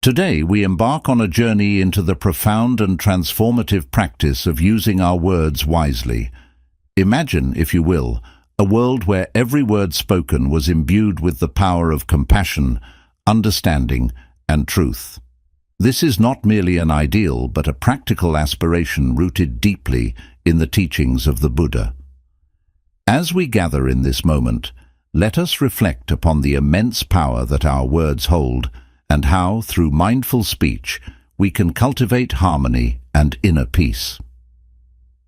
Today we embark on a journey into the profound and transformative practice of using our words wisely. Imagine, if you will, a world where every word spoken was imbued with the power of compassion, understanding, and truth. This is not merely an ideal, but a practical aspiration rooted deeply in the teachings of the Buddha. As we gather in this moment, let us reflect upon the immense power that our words hold, and how, through mindful speech, we can cultivate harmony and inner peace.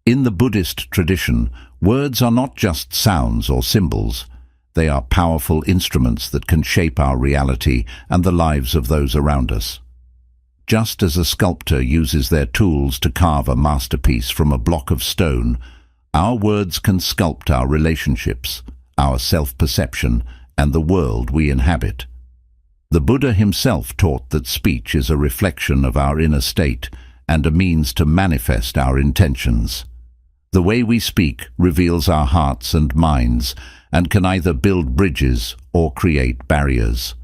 In the Buddhist tradition, words are not just sounds or symbols. They are powerful instruments that can shape our reality and the lives of those around us. Just as a sculptor uses their tools to carve a masterpiece from a block of stone, our words can sculpt our relationships, our self-perception, and the world we inhabit. The Buddha himself taught that speech is a reflection of our inner state and a means to manifest our intentions. The way we speak reveals our hearts and minds and can either build bridges or create barriers.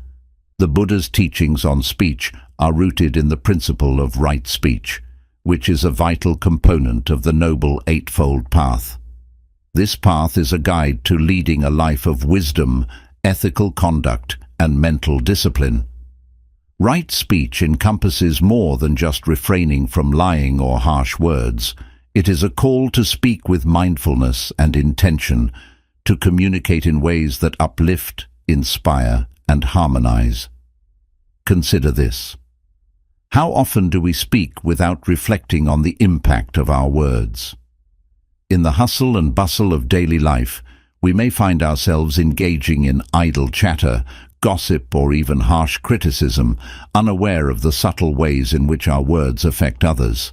The Buddha's teachings on speech are rooted in the principle of right speech, which is a vital component of the Noble Eightfold Path. This path is a guide to leading a life of wisdom, ethical conduct, and mental discipline. Right speech encompasses more than just refraining from lying or harsh words. It is a call to speak with mindfulness and intention, to communicate in ways that uplift, inspire, and harmonize. Consider this. How often do we speak without reflecting on the impact of our words? In the hustle and bustle of daily life, we may find ourselves engaging in idle chatter, gossip, or even harsh criticism, unaware of the subtle ways in which our words affect others.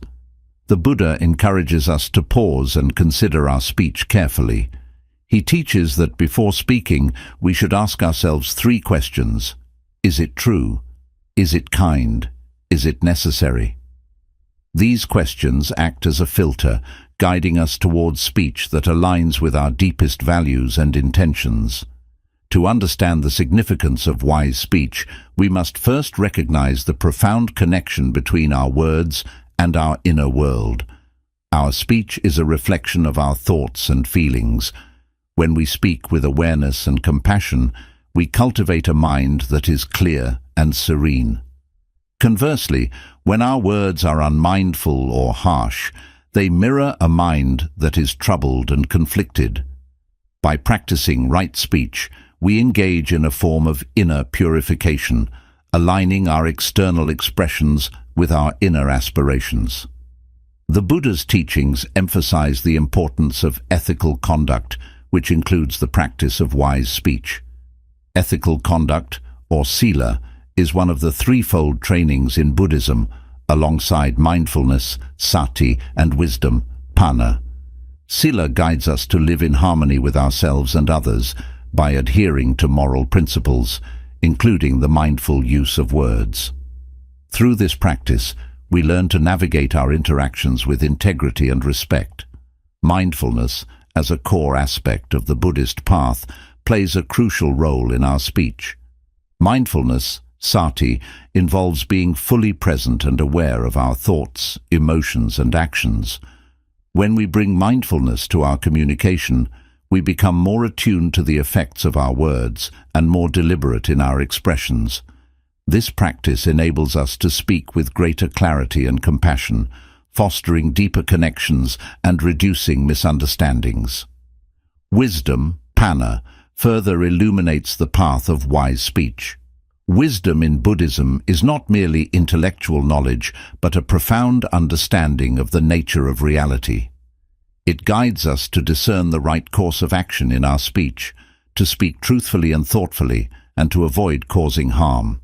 The Buddha encourages us to pause and consider our speech carefully. He teaches that before speaking, we should ask ourselves 3 questions. Is it true? Is it kind? Is it necessary? These questions act as a filter, guiding us towards speech that aligns with our deepest values and intentions. To understand the significance of wise speech, we must first recognize the profound connection between our words and our inner world. Our speech is a reflection of our thoughts and feelings. When we speak with awareness and compassion, we cultivate a mind that is clear and serene. Conversely, when our words are unmindful or harsh, they mirror a mind that is troubled and conflicted. By practicing right speech, we engage in a form of inner purification, aligning our external expressions with our inner aspirations. The Buddha's teachings emphasize the importance of ethical conduct, which includes the practice of wise speech. Ethical conduct, or sila, is one of the threefold trainings in Buddhism, alongside mindfulness, sati, and wisdom, panna. Sila guides us to live in harmony with ourselves and others by adhering to moral principles, including the mindful use of words. Through this practice, we learn to navigate our interactions with integrity and respect. Mindfulness, as a core aspect of the Buddhist path, plays a crucial role in our speech. Mindfulness, sati, involves being fully present and aware of our thoughts, emotions, and actions. When we bring mindfulness to our communication, we become more attuned to the effects of our words and more deliberate in our expressions. This practice enables us to speak with greater clarity and compassion, fostering deeper connections and reducing misunderstandings. Wisdom, panna, further illuminates the path of wise speech. Wisdom in Buddhism is not merely intellectual knowledge, but a profound understanding of the nature of reality. It guides us to discern the right course of action in our speech, to speak truthfully and thoughtfully, and to avoid causing harm.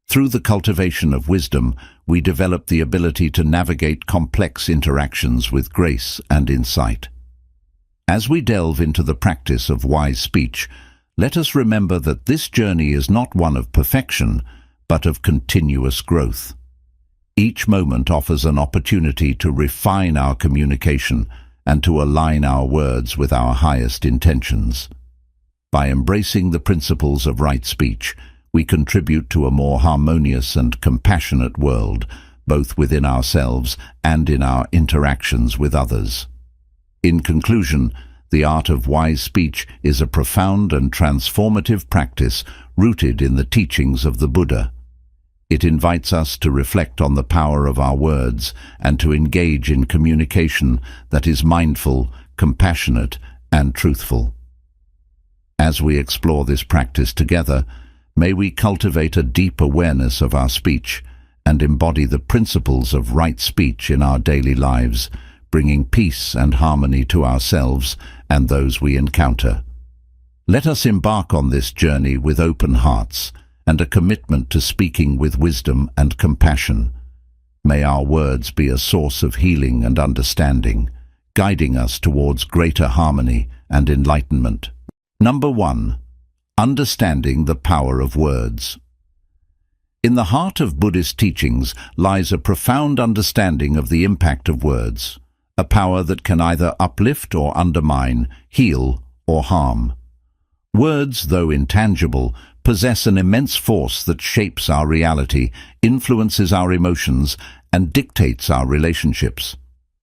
Through the cultivation of wisdom, we develop the ability to navigate complex interactions with grace and insight. As we delve into the practice of wise speech, let us remember that this journey is not one of perfection, but of continuous growth. Each moment offers an opportunity to refine our communication and to align our words with our highest intentions. By embracing the principles of right speech, we contribute to a more harmonious and compassionate world, both within ourselves and in our interactions with others. In conclusion, the art of wise speech is a profound and transformative practice rooted in the teachings of the Buddha. It invites us to reflect on the power of our words and to engage in communication that is mindful, compassionate, and truthful. As we explore this practice together, may we cultivate a deep awareness of our speech and embody the principles of right speech in our daily lives, bringing peace and harmony to ourselves and those we encounter. Let us embark on this journey with open hearts and a commitment to speaking with wisdom and compassion. May our words be a source of healing and understanding, guiding us towards greater harmony and enlightenment. Number 1. Understanding the power of words. In the heart of Buddhist teachings lies a profound understanding of the impact of words, a power that can either uplift or undermine, heal or harm. Words, though intangible, possess an immense force that shapes our reality, influences our emotions, and dictates our relationships.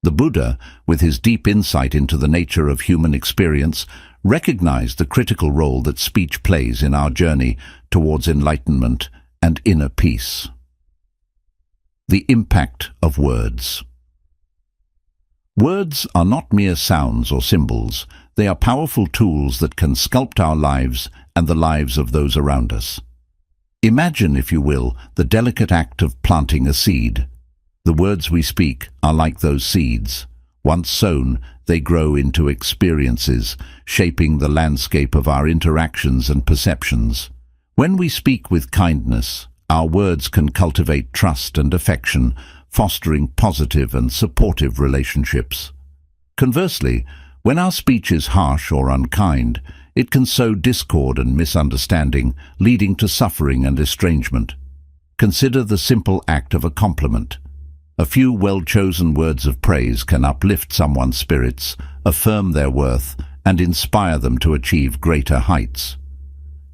The Buddha, with his deep insight into the nature of human experience, recognized the critical role that speech plays in our journey towards enlightenment and inner peace. The impact of words. Words are not mere sounds or symbols. They are powerful tools that can sculpt our lives and the lives of those around us. Imagine, if you will, the delicate act of planting a seed. The words we speak are like those seeds. Once sown, they grow into experiences, shaping the landscape of our interactions and perceptions. When we speak with kindness, our words can cultivate trust and affection, fostering positive and supportive relationships. Conversely, when our speech is harsh or unkind, it can sow discord and misunderstanding, leading to suffering and estrangement. Consider the simple act of a compliment. A few well-chosen words of praise can uplift someone's spirits, affirm their worth, and inspire them to achieve greater heights.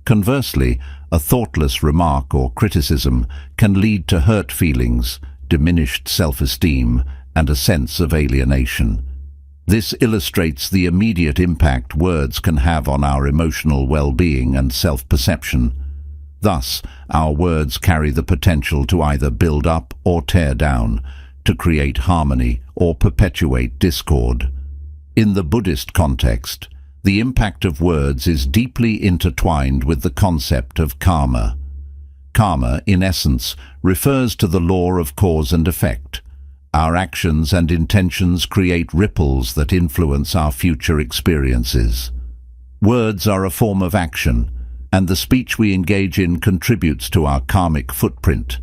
Conversely, a thoughtless remark or criticism can lead to hurt feelings, diminished self-esteem, and a sense of alienation. This illustrates the immediate impact words can have on our emotional well-being and self-perception. Thus, our words carry the potential to either build up or tear down, to create harmony or perpetuate discord. In the Buddhist context, the impact of words is deeply intertwined with the concept of karma. Karma, in essence, refers to the law of cause and effect. Our actions and intentions create ripples that influence our future experiences. Words are a form of action, and the speech we engage in contributes to our karmic footprint.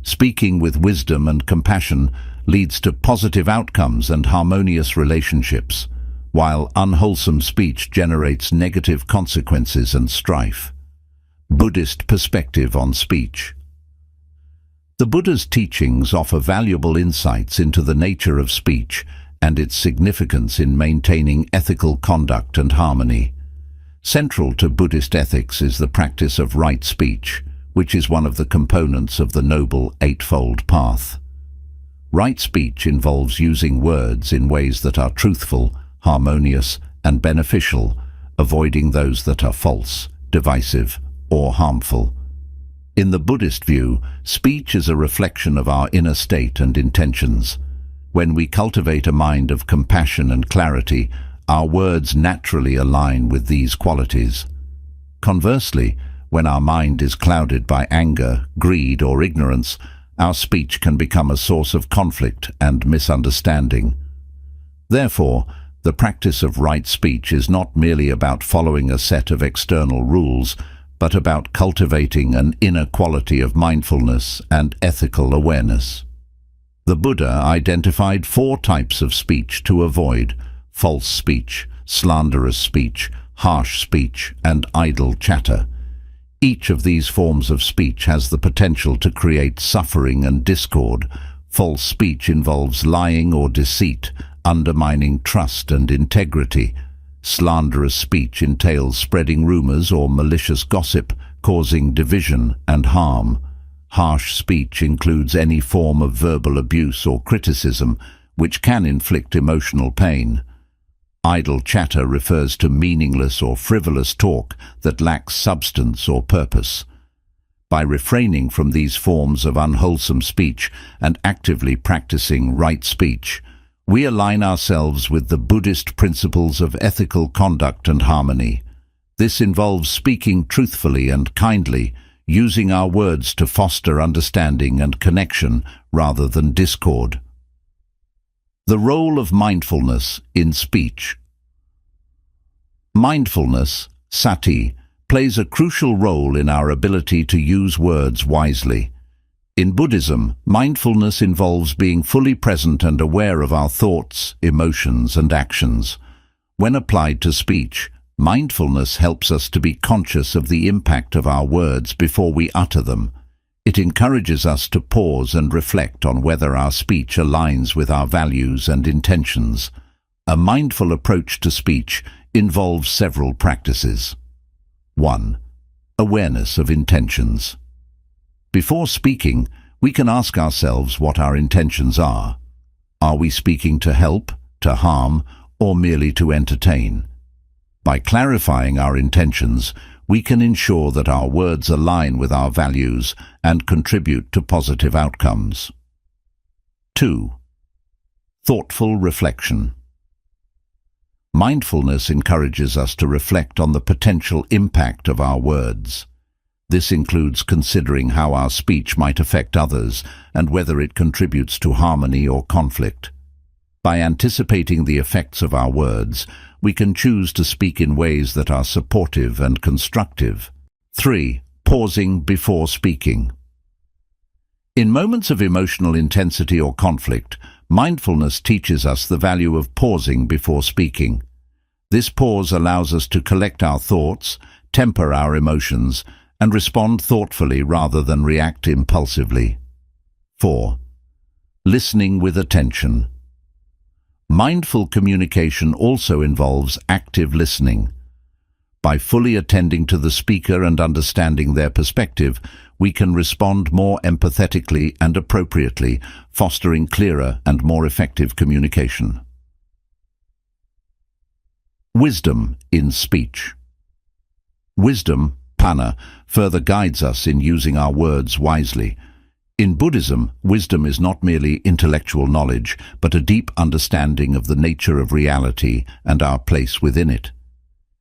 Speaking with wisdom and compassion leads to positive outcomes and harmonious relationships, while unwholesome speech generates negative consequences and strife. Buddhist perspective on speech. The Buddha's teachings offer valuable insights into the nature of speech and its significance in maintaining ethical conduct and harmony. Central to Buddhist ethics is the practice of right speech, which is one of the components of the Noble Eightfold Path. Right speech involves using words in ways that are truthful, harmonious, and beneficial, avoiding those that are false, divisive, or harmful. In the Buddhist view, speech is a reflection of our inner state and intentions. When we cultivate a mind of compassion and clarity, our words naturally align with these qualities. Conversely, when our mind is clouded by anger, greed, or ignorance, our speech can become a source of conflict and misunderstanding. Therefore, the practice of right speech is not merely about following a set of external rules, but about cultivating an inner quality of mindfulness and ethical awareness. The Buddha identified 4 types of speech to avoid: false speech, slanderous speech, harsh speech, and idle chatter. Each of these forms of speech has the potential to create suffering and discord. False speech involves lying or deceit, undermining trust and integrity. Slanderous speech entails spreading rumors or malicious gossip, causing division and harm. Harsh speech includes any form of verbal abuse or criticism, which can inflict emotional pain. Idle chatter refers to meaningless or frivolous talk that lacks substance or purpose. By refraining from these forms of unwholesome speech and actively practicing right speech, we align ourselves with the Buddhist principles of ethical conduct and harmony. This involves speaking truthfully and kindly, using our words to foster understanding and connection rather than discord. The role of mindfulness in speech. Mindfulness, sati, plays a crucial role in our ability to use words wisely. In Buddhism, mindfulness involves being fully present and aware of our thoughts, emotions, and actions. When applied to speech, mindfulness helps us to be conscious of the impact of our words before we utter them. It encourages us to pause and reflect on whether our speech aligns with our values and intentions. A mindful approach to speech involves several practices. 1. Awareness of intentions. Before speaking, we can ask ourselves what our intentions are. Are we speaking to help, to harm, or merely to entertain? By clarifying our intentions, we can ensure that our words align with our values and contribute to positive outcomes. 2. Thoughtful reflection. Mindfulness encourages us to reflect on the potential impact of our words. This includes considering how our speech might affect others and whether it contributes to harmony or conflict. By anticipating the effects of our words, we can choose to speak in ways that are supportive and constructive. 3. Pausing before speaking. In moments of emotional intensity or conflict, mindfulness teaches us the value of pausing before speaking. This pause allows us to collect our thoughts, temper our emotions, and respond thoughtfully rather than react impulsively. 4. Listening with attention. Mindful communication also involves active listening. By fully attending to the speaker and understanding their perspective, we can respond more empathetically and appropriately, fostering clearer and more effective communication. Wisdom in speech. Wisdom, panna, further guides us in using our words wisely. In Buddhism, wisdom is not merely intellectual knowledge, but a deep understanding of the nature of reality and our place within it.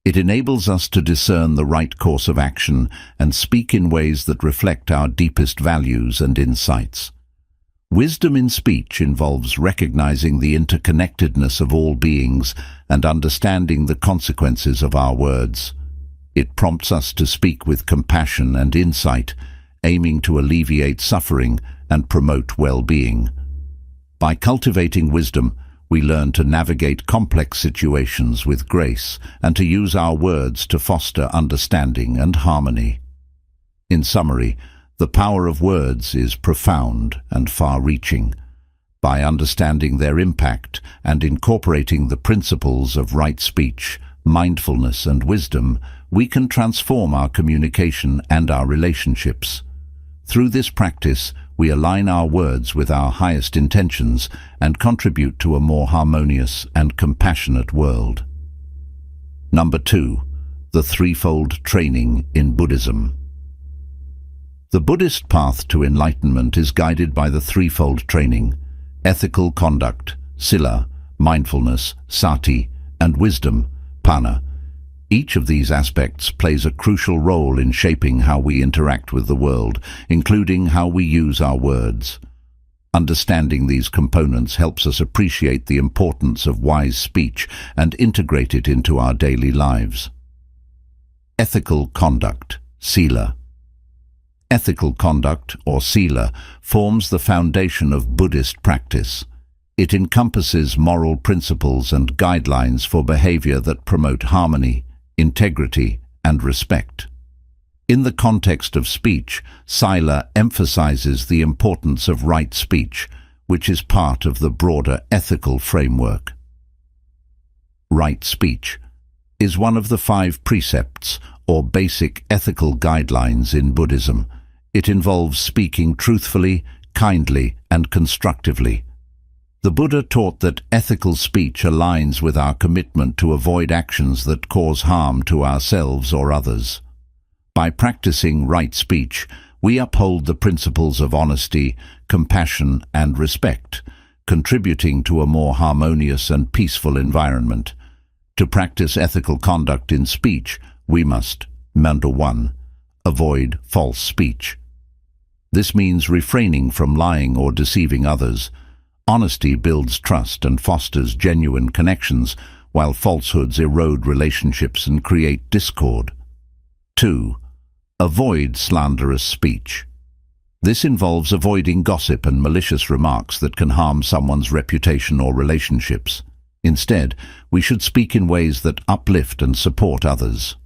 It enables us to discern the right course of action and speak in ways that reflect our deepest values and insights. Wisdom in speech involves recognizing the interconnectedness of all beings and understanding the consequences of our words. It prompts us to speak with compassion and insight, aiming to alleviate suffering and promote well-being. By cultivating wisdom, we learn to navigate complex situations with grace and to use our words to foster understanding and harmony. In summary, the power of words is profound and far-reaching. By understanding their impact and incorporating the principles of right speech, mindfulness, and wisdom, we can transform our communication and our relationships. Through this practice, we align our words with our highest intentions and contribute to a more harmonious and compassionate world. Number 2. The threefold training in Buddhism. The Buddhist path to enlightenment is guided by the threefold training: ethical conduct, sila, mindfulness, sati, and wisdom, panna. Each of these aspects plays a crucial role in shaping how we interact with the world, including how we use our words. Understanding these components helps us appreciate the importance of wise speech and integrate it into our daily lives. Ethical conduct, sila. Ethical conduct, or sila, forms the foundation of Buddhist practice. It encompasses moral principles and guidelines for behavior that promote harmony, integrity, and respect. In the context of speech, sila emphasizes the importance of right speech, which is part of the broader ethical framework. Right speech is one of the 5 precepts or basic ethical guidelines in Buddhism. It involves speaking truthfully, kindly, and constructively. The Buddha taught that ethical speech aligns with our commitment to avoid actions that cause harm to ourselves or others. By practicing right speech, we uphold the principles of honesty, compassion, and respect, contributing to a more harmonious and peaceful environment. To practice ethical conduct in speech, we must, number 1, avoid false speech. This means refraining from lying or deceiving others. Honesty builds trust and fosters genuine connections, while falsehoods erode relationships and create discord. 2. Avoid slanderous speech. This involves avoiding gossip and malicious remarks that can harm someone's reputation or relationships. Instead, we should speak in ways that uplift and support others.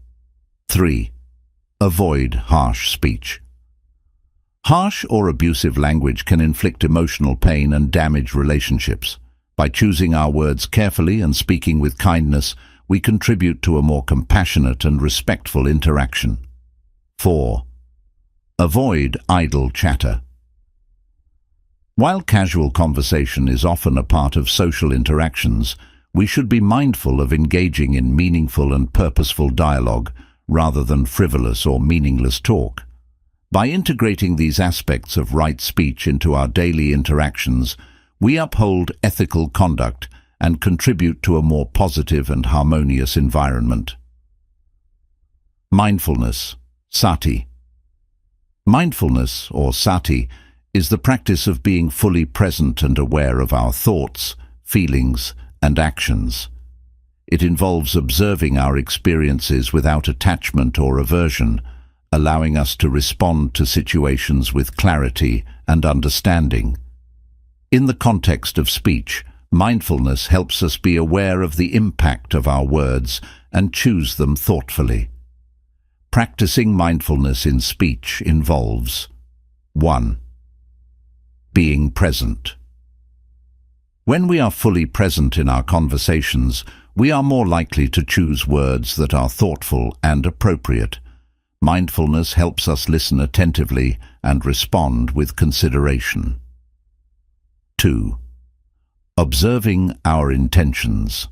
3. Avoid harsh speech. Harsh or abusive language can inflict emotional pain and damage relationships. By choosing our words carefully and speaking with kindness, we contribute to a more compassionate and respectful interaction. 4. Avoid idle chatter. While casual conversation is often a part of social interactions, we should be mindful of engaging in meaningful and purposeful dialogue rather than frivolous or meaningless talk. By integrating these aspects of right speech into our daily interactions, we uphold ethical conduct and contribute to a more positive and harmonious environment. Mindfulness, sati. Mindfulness, or sati, is the practice of being fully present and aware of our thoughts, feelings, and actions. It involves observing our experiences without attachment or aversion, allowing us to respond to situations with clarity and understanding. In the context of speech, mindfulness helps us be aware of the impact of our words and choose them thoughtfully. Practicing mindfulness in speech involves 1. Being present. When we are fully present in our conversations, we are more likely to choose words that are thoughtful and appropriate. Mindfulness helps us listen attentively and respond with consideration. 2. Observing our intentions.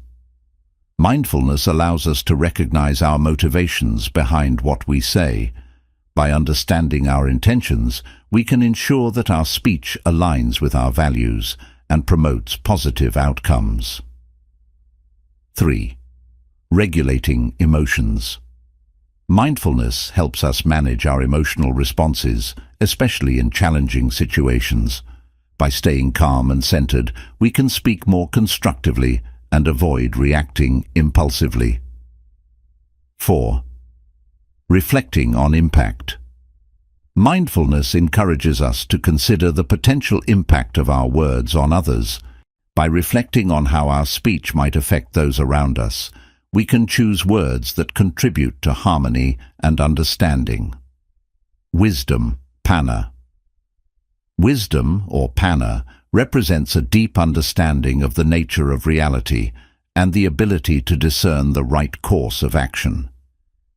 Mindfulness allows us to recognize our motivations behind what we say. By understanding our intentions, we can ensure that our speech aligns with our values and promotes positive outcomes. 3. Regulating emotions. Mindfulness helps us manage our emotional responses, especially in challenging situations. By staying calm and centered, we can speak more constructively and avoid reacting impulsively. 4. Reflecting on impact. Mindfulness encourages us to consider the potential impact of our words on others. By reflecting on how our speech might affect those around us, we can choose words that contribute to harmony and understanding. Wisdom, Panna. Wisdom, or Panna, represents a deep understanding of the nature of reality and the ability to discern the right course of action.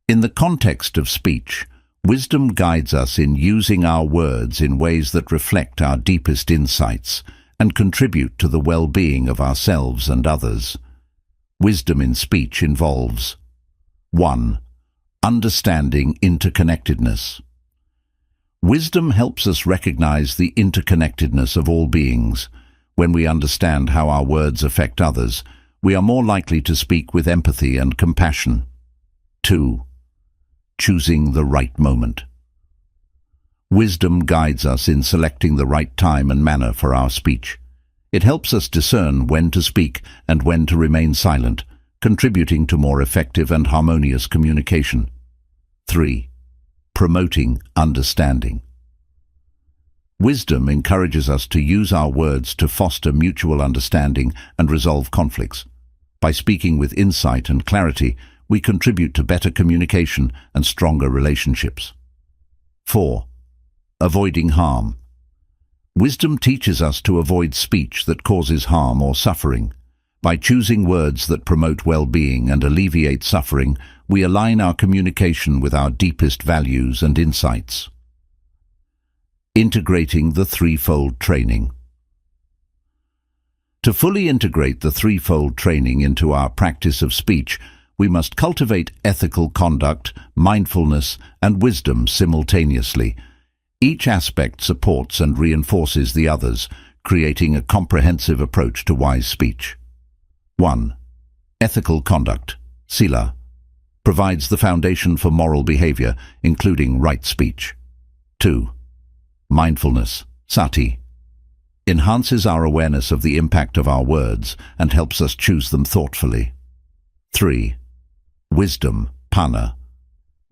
In the context of speech, wisdom guides us in using our words in ways that reflect our deepest insights and contribute to the well-being of ourselves and others. Wisdom in speech involves 1. Understanding interconnectedness. Wisdom helps us recognize the interconnectedness of all beings. When we understand how our words affect others, we are more likely to speak with empathy and compassion. 2. Choosing the right moment. Wisdom guides us in selecting the right time and manner for our speech. It helps us discern when to speak and when to remain silent, contributing to more effective and harmonious communication. 3. Promoting understanding. Wisdom encourages us to use our words to foster mutual understanding and resolve conflicts. By speaking with insight and clarity, we contribute to better communication and stronger relationships. 4. Avoiding harm. Wisdom teaches us to avoid speech that causes harm or suffering. By choosing words that promote well-being and alleviate suffering, we align our communication with our deepest values and insights. Integrating the threefold training. To fully integrate the threefold training into our practice of speech, we must cultivate ethical conduct, mindfulness, and wisdom simultaneously. Each aspect supports and reinforces the others, creating a comprehensive approach to wise speech. 1. Ethical conduct, sila, provides the foundation for moral behavior, including right speech. 2. Mindfulness, sati, enhances our awareness of the impact of our words and helps us choose them thoughtfully. 3. Wisdom, panna,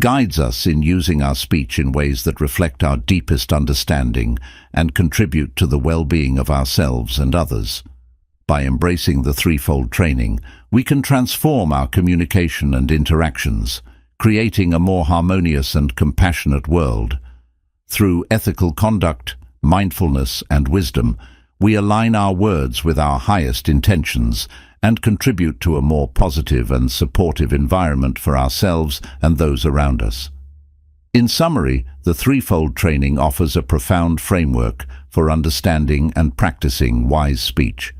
guides us in using our speech in ways that reflect our deepest understanding and contribute to the well-being of ourselves and others. By embracing the threefold training, we can transform our communication and interactions, creating a more harmonious and compassionate world. Through ethical conduct, mindfulness, and wisdom, we align our words with our highest intentions and contribute to a more positive and supportive environment for ourselves and those around us. In summary, the threefold training offers a profound framework for understanding and practicing wise speech.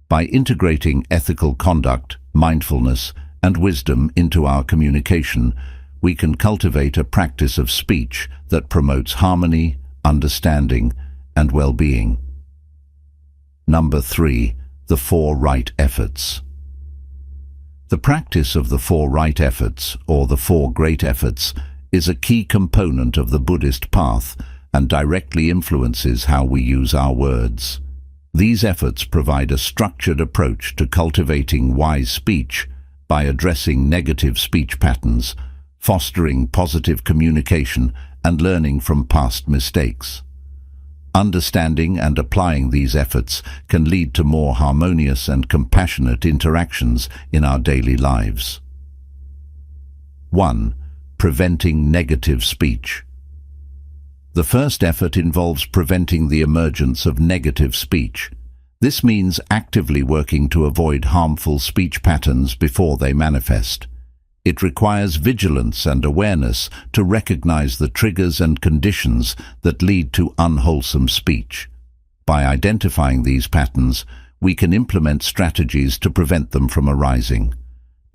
By integrating ethical conduct, mindfulness, and wisdom into our communication, we can cultivate a practice of speech that promotes harmony, understanding, and well-being. Number 3. The 4 right efforts. The practice of the 4 right efforts, or the 4 great efforts, is a key component of the Buddhist path and directly influences how we use our words. These efforts provide a structured approach to cultivating wise speech by addressing negative speech patterns, fostering positive communication, and learning from past mistakes. Understanding and applying these efforts can lead to more harmonious and compassionate interactions in our daily lives. 1. Preventing negative speech. The first effort involves preventing the emergence of negative speech. This means actively working to avoid harmful speech patterns before they manifest. It requires vigilance and awareness to recognize the triggers and conditions that lead to unwholesome speech. By identifying these patterns, we can implement strategies to prevent them from arising.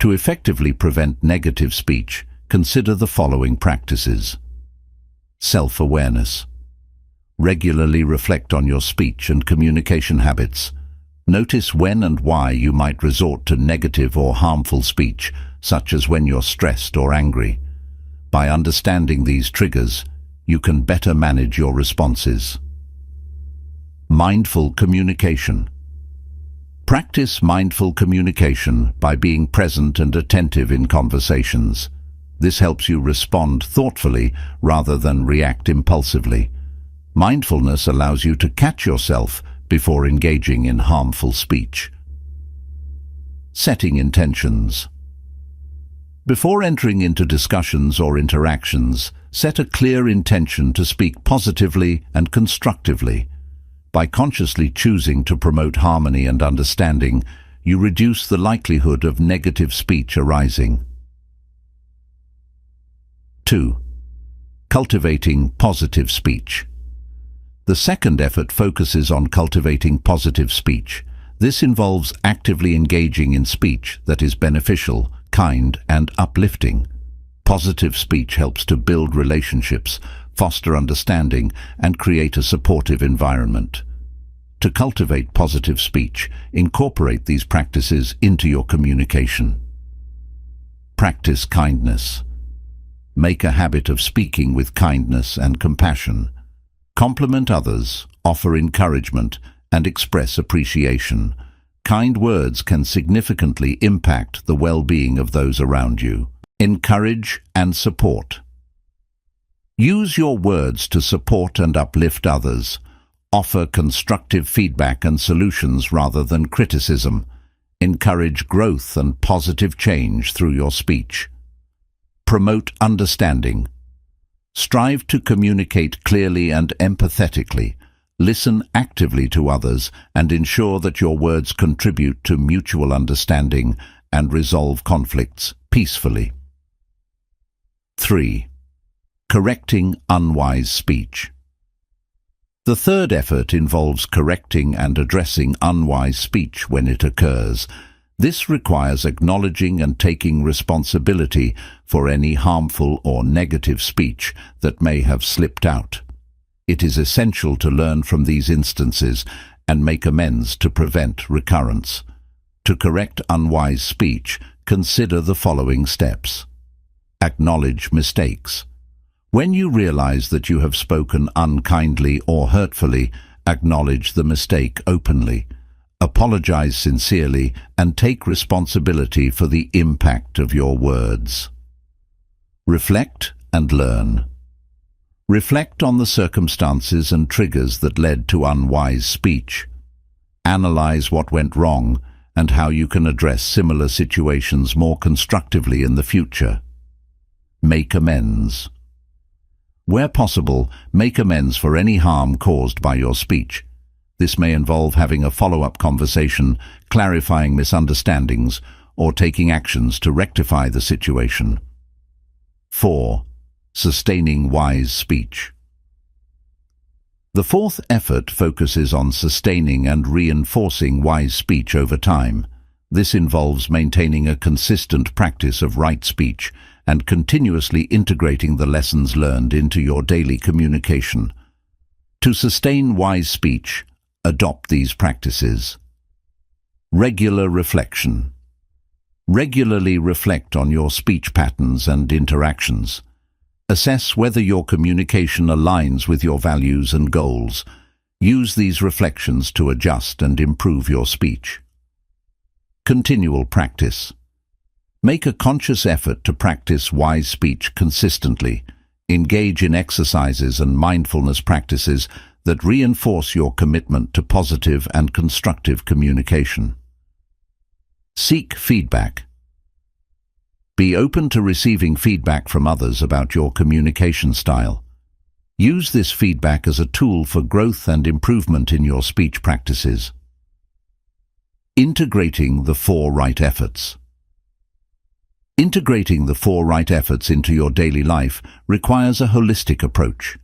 To effectively prevent negative speech, consider the following practices. Self-awareness. Regularly reflect on your speech and communication habits. Notice when and why you might resort to negative or harmful speech, such as when you're stressed or angry. By understanding these triggers, you can better manage your responses. Mindful communication. Practice mindful communication by being present and attentive in conversations. This helps you respond thoughtfully rather than react impulsively. Mindfulness allows you to catch yourself before engaging in harmful speech. Setting intentions. Before entering into discussions or interactions, set a clear intention to speak positively and constructively. By consciously choosing to promote harmony and understanding, you reduce the likelihood of negative speech arising. 2. Cultivating positive speech. The second effort focuses on cultivating positive speech. This involves actively engaging in speech that is beneficial, kind, and uplifting. Positive speech helps to build relationships, foster understanding, and create a supportive environment. To cultivate positive speech, incorporate these practices into your communication. Practice kindness. Make a habit of speaking with kindness and compassion. Compliment others, offer encouragement, and express appreciation. Kind words can significantly impact the well-being of those around you. Encourage and support. Use your words to support and uplift others. Offer constructive feedback and solutions rather than criticism. Encourage growth and positive change through your speech. Promote understanding. Strive to communicate clearly and empathetically. Listen actively to others and ensure that your words contribute to mutual understanding and resolve conflicts peacefully. 3. Correcting unwise speech. The third effort involves correcting and addressing unwise speech when it occurs. This requires acknowledging and taking responsibility for any harmful or negative speech that may have slipped out. It is essential to learn from these instances and make amends to prevent recurrence. To correct unwise speech, consider the following steps. Acknowledge mistakes. When you realize that you have spoken unkindly or hurtfully, acknowledge the mistake openly. Apologize sincerely and take responsibility for the impact of your words. Reflect and learn. Reflect on the circumstances and triggers that led to unwise speech. Analyze what went wrong and how you can address similar situations more constructively in the future. Make amends. Where possible, make amends for any harm caused by your speech. This may involve having a follow-up conversation, clarifying misunderstandings, or taking actions to rectify the situation. 4. Sustaining wise speech. The fourth effort focuses on sustaining and reinforcing wise speech over time. This involves maintaining a consistent practice of right speech and continuously integrating the lessons learned into your daily communication. To sustain wise speech, adopt these practices. Regular reflection. Regularly reflect on your speech patterns and interactions. Assess whether your communication aligns with your values and goals. Use these reflections to adjust and improve your speech. Continual practice. Make a conscious effort to practice wise speech consistently. Engage in exercises and mindfulness practices that reinforce your commitment to positive and constructive communication. Seek feedback. Be open to receiving feedback from others about your communication style. Use this feedback as a tool for growth and improvement in your speech practices. Integrating the 4 right efforts. Integrating the 4 right efforts into your daily life requires a holistic approach.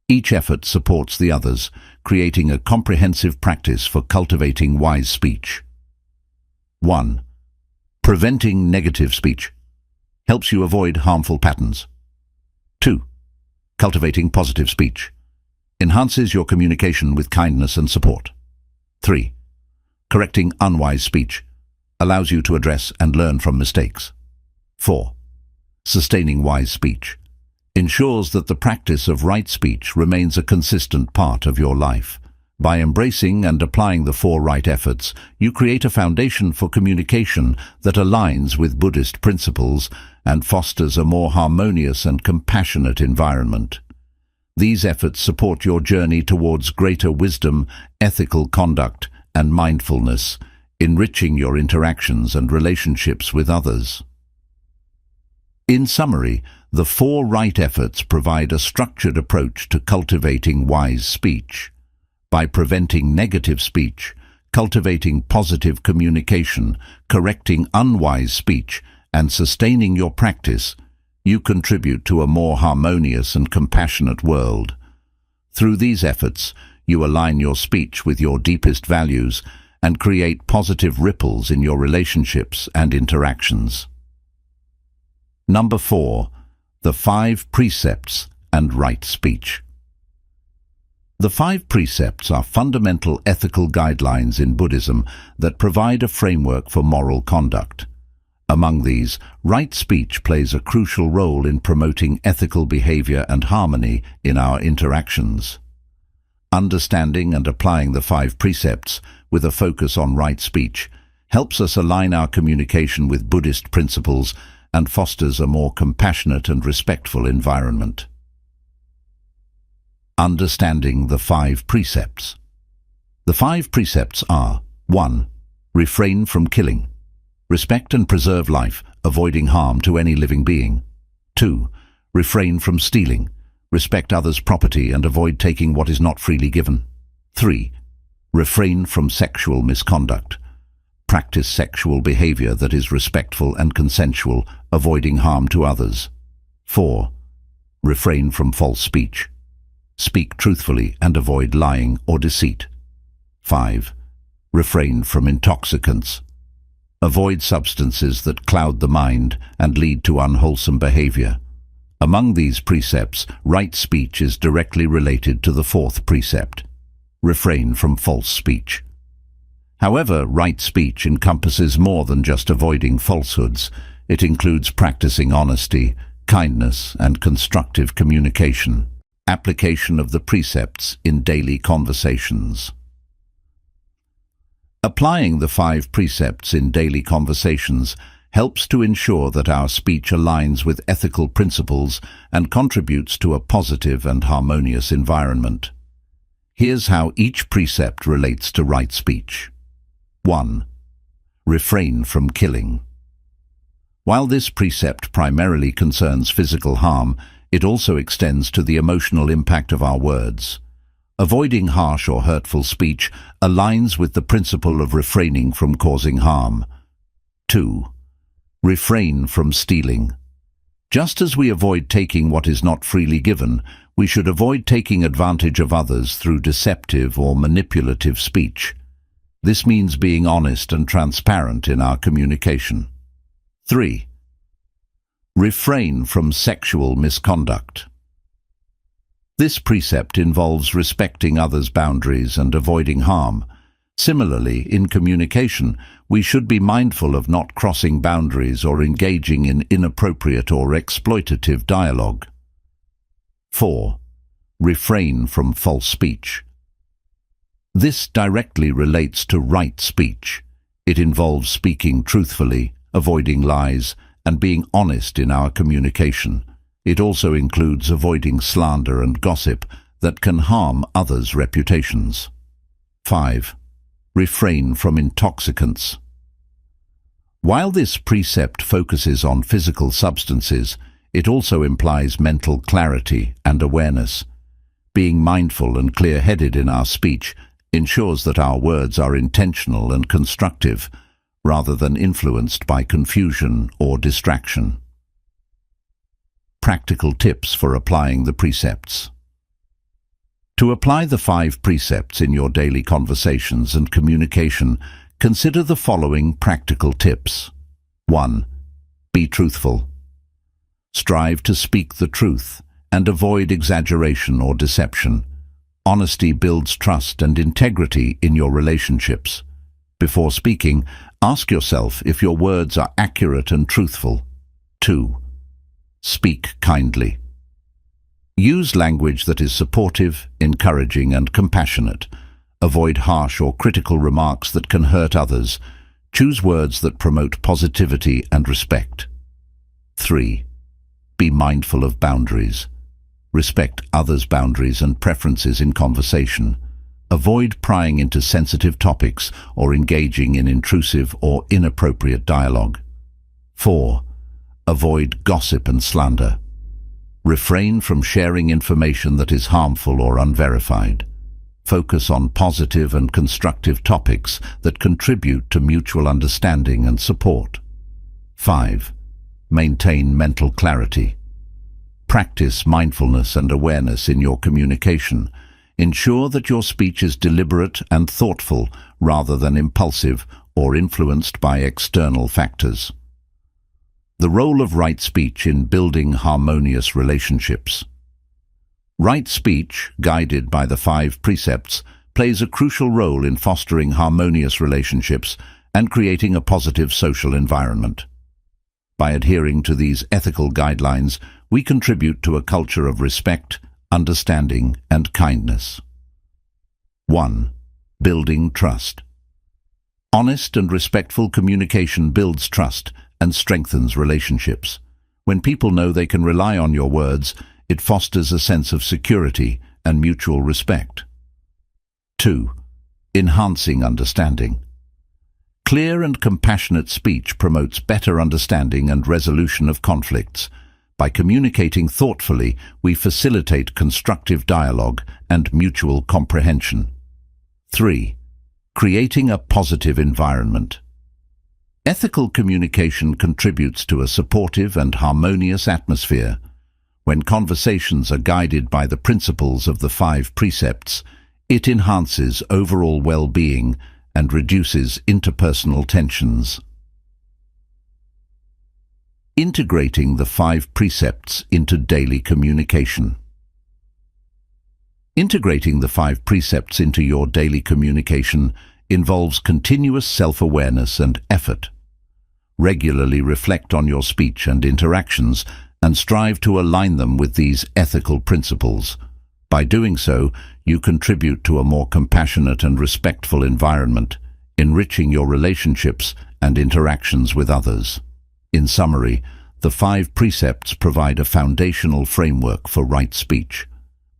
Each effort supports the others, creating a comprehensive practice for cultivating wise speech. 1. Preventing negative speech. Helps you avoid harmful patterns. 2. Cultivating positive speech. Enhances your communication with kindness and support. 3. Correcting unwise speech. Allows you to address and learn from mistakes. 4. Sustaining wise speech. Ensures that the practice of right speech remains a consistent part of your life. By embracing and applying the 4 right efforts, you create a foundation for communication that aligns with Buddhist principles and fosters a more harmonious and compassionate environment. These efforts support your journey towards greater wisdom, ethical conduct, and mindfulness, enriching your interactions and relationships with others. In summary, the 4 right efforts provide a structured approach to cultivating wise speech. By preventing negative speech, cultivating positive communication, correcting unwise speech, and sustaining your practice, you contribute to a more harmonious and compassionate world. Through these efforts, you align your speech with your deepest values and create positive ripples in your relationships and interactions. Number 4. The 5 precepts and right speech. The 5 precepts are fundamental ethical guidelines in Buddhism that provide a framework for moral conduct. Among these, right speech plays a crucial role in promoting ethical behavior and harmony in our interactions. Understanding and applying the 5 precepts with a focus on right speech helps us align our communication with Buddhist principles and fosters a more compassionate and respectful environment. Understanding the 5 precepts. The 5 precepts are: 1. Refrain from killing. Respect and preserve life, avoiding harm to any living being. 2. Refrain from stealing. Respect others' property and avoid taking what is not freely given. 3. Refrain from sexual misconduct. Practice sexual behavior that is respectful and consensual, avoiding harm to others. 4. Refrain from false speech. Speak truthfully and avoid lying or deceit. 5. Refrain from intoxicants. Avoid substances that cloud the mind and lead to unwholesome behavior. Among these precepts, right speech is directly related to the fourth precept. Refrain from false speech. However, right speech encompasses more than just avoiding falsehoods. It includes practicing honesty, kindness, and constructive communication. Application of the precepts in daily conversations. Applying the 5 precepts in daily conversations helps to ensure that our speech aligns with ethical principles and contributes to a positive and harmonious environment. Here's how each precept relates to right speech. 1. Refrain from killing. While this precept primarily concerns physical harm, it also extends to the emotional impact of our words. Avoiding harsh or hurtful speech aligns with the principle of refraining from causing harm. 2. Refrain from stealing. Just as we avoid taking what is not freely given, we should avoid taking advantage of others through deceptive or manipulative speech. This means being honest and transparent in our communication. 3. Refrain from sexual misconduct. This precept involves respecting others' boundaries and avoiding harm. Similarly, in communication, we should be mindful of not crossing boundaries or engaging in inappropriate or exploitative dialogue. 4. Refrain from false speech. This directly relates to right speech. It involves speaking truthfully, avoiding lies, and being honest in our communication. It also includes avoiding slander and gossip that can harm others' reputations. 5. Refrain from intoxicants. While this precept focuses on physical substances, it also implies mental clarity and awareness. Being mindful and clear-headed in our speech ensures that our words are intentional and constructive, rather than influenced by confusion or distraction. Practical tips for applying the precepts. To apply the 5 precepts in your daily conversations and communication, consider the following practical tips. 1. Be truthful. Strive to speak the truth and avoid exaggeration or deception. Honesty builds trust and integrity in your relationships. Before speaking, ask yourself if your words are accurate and truthful. 2. Speak kindly. Use language that is supportive, encouraging, and compassionate. Avoid harsh or critical remarks that can hurt others. Choose words that promote positivity and respect. 3. Be mindful of boundaries. Respect others' boundaries and preferences in conversation. Avoid prying into sensitive topics or engaging in intrusive or inappropriate dialogue. 4. Avoid gossip and slander. Refrain from sharing information that is harmful or unverified. Focus on positive and constructive topics that contribute to mutual understanding and support. 5. Maintain mental clarity. Practice mindfulness and awareness in your communication. Ensure that your speech is deliberate and thoughtful rather than impulsive or influenced by external factors. The role of right speech in building harmonious relationships. Right speech, guided by the 5 precepts, plays a crucial role in fostering harmonious relationships and creating a positive social environment. By adhering to these ethical guidelines, we contribute to a culture of respect, understanding, and kindness. 1. Building trust. Honest and respectful communication builds trust and strengthens relationships. When people know they can rely on your words, it fosters a sense of security and mutual respect. 2. Enhancing understanding. Clear and compassionate speech promotes better understanding and resolution of conflicts. By communicating thoughtfully, we facilitate constructive dialogue and mutual comprehension. 3. Creating a positive environment. Ethical communication contributes to a supportive and harmonious atmosphere. When conversations are guided by the principles of the 5 precepts, it enhances overall well-being and reduces interpersonal tensions. Integrating the 5 precepts into daily communication. Integrating the 5 precepts into your daily communication involves continuous self-awareness and effort. Regularly reflect on your speech and interactions and strive to align them with these ethical principles. By doing so, you contribute to a more compassionate and respectful environment, enriching your relationships and interactions with others. In summary, the 5 precepts provide a foundational framework for right speech.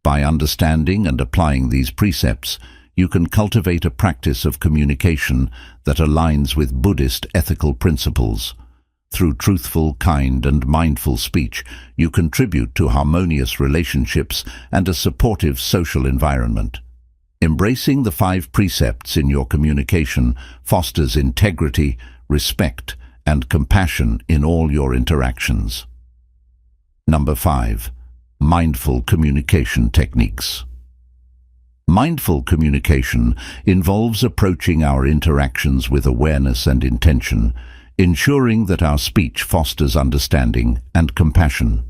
By understanding and applying these precepts, you can cultivate a practice of communication that aligns with Buddhist ethical principles. Through truthful, kind, and mindful speech, you contribute to harmonious relationships and a supportive social environment. Embracing the 5 precepts in your communication fosters integrity, respect, and compassion in all your interactions. Number 5. Mindful communication techniques. Mindful communication involves approaching our interactions with awareness and intention, ensuring that our speech fosters understanding and compassion.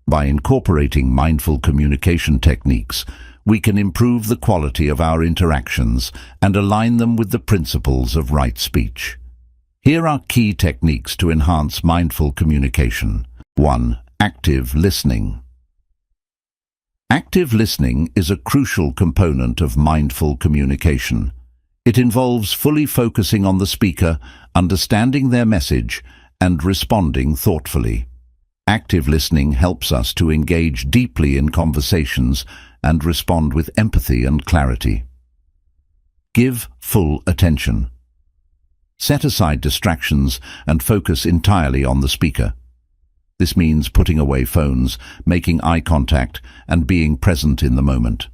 By incorporating mindful communication techniques, we can improve the quality of our interactions and align them with the principles of right speech. Here are key techniques to enhance mindful communication. 1. Active listening. Active listening is a crucial component of mindful communication. It involves fully focusing on the speaker, understanding their message, and responding thoughtfully. Active listening helps us to engage deeply in conversations and respond with empathy and clarity. Give full attention. Set aside distractions and focus entirely on the speaker. This means putting away phones, making eye contact, and being present in the moment.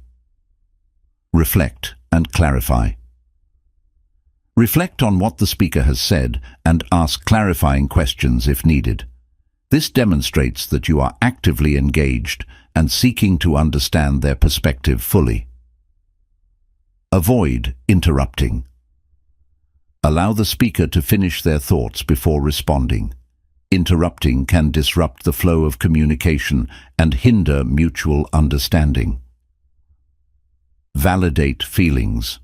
Reflect and clarify. Reflect on what the speaker has said and ask clarifying questions if needed. This demonstrates that you are actively engaged and seeking to understand their perspective fully. Avoid interrupting. Allow the speaker to finish their thoughts before responding. Interrupting can disrupt the flow of communication and hinder mutual understanding. Validate feelings.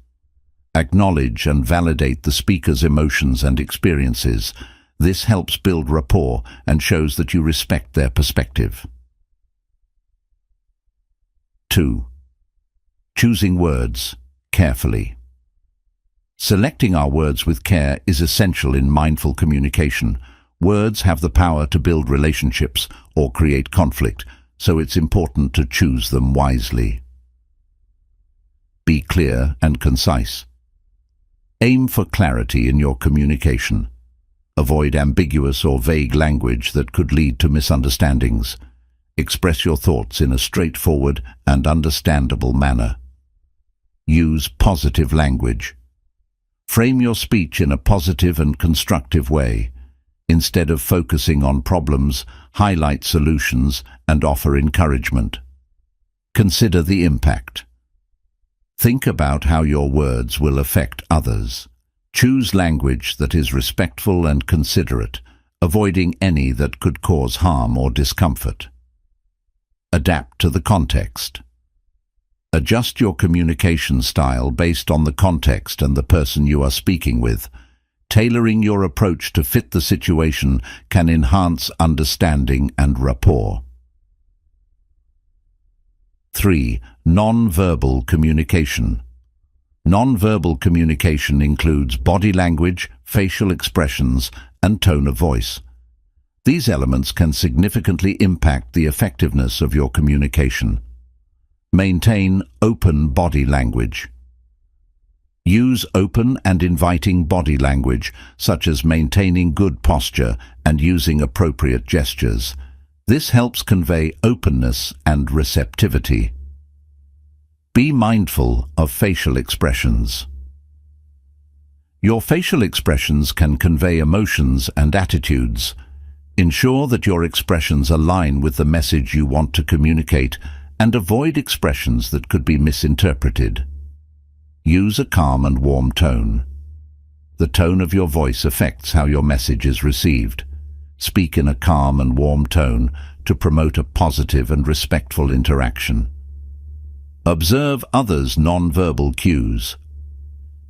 Acknowledge and validate the speaker's emotions and experiences. This helps build rapport and shows that you respect their perspective. 2. Choosing words carefully. Selecting our words with care is essential in mindful communication. Words have the power to build relationships or create conflict, so it's important to choose them wisely. Be clear and concise. Aim for clarity in your communication. Avoid ambiguous or vague language that could lead to misunderstandings. Express your thoughts in a straightforward and understandable manner. Use positive language. Frame your speech in a positive and constructive way. Instead of focusing on problems, highlight solutions and offer encouragement. Consider the impact. Think about how your words will affect others. Choose language that is respectful and considerate, avoiding any that could cause harm or discomfort. Adapt to the context. Adjust your communication style based on the context and the person you are speaking with. Tailoring your approach to fit the situation can enhance understanding and rapport. 3. Non-verbal communication. Non-verbal communication includes body language, facial expressions, and tone of voice. These elements can significantly impact the effectiveness of your communication. Maintain open body language. Use open and inviting body language, such as maintaining good posture and using appropriate gestures. This helps convey openness and receptivity. Be mindful of facial expressions. Your facial expressions can convey emotions and attitudes. Ensure that your expressions align with the message you want to communicate and avoid expressions that could be misinterpreted. Use a calm and warm tone. The tone of your voice affects how your message is received. Speak in a calm and warm tone to promote a positive and respectful interaction. Observe others' non-verbal cues.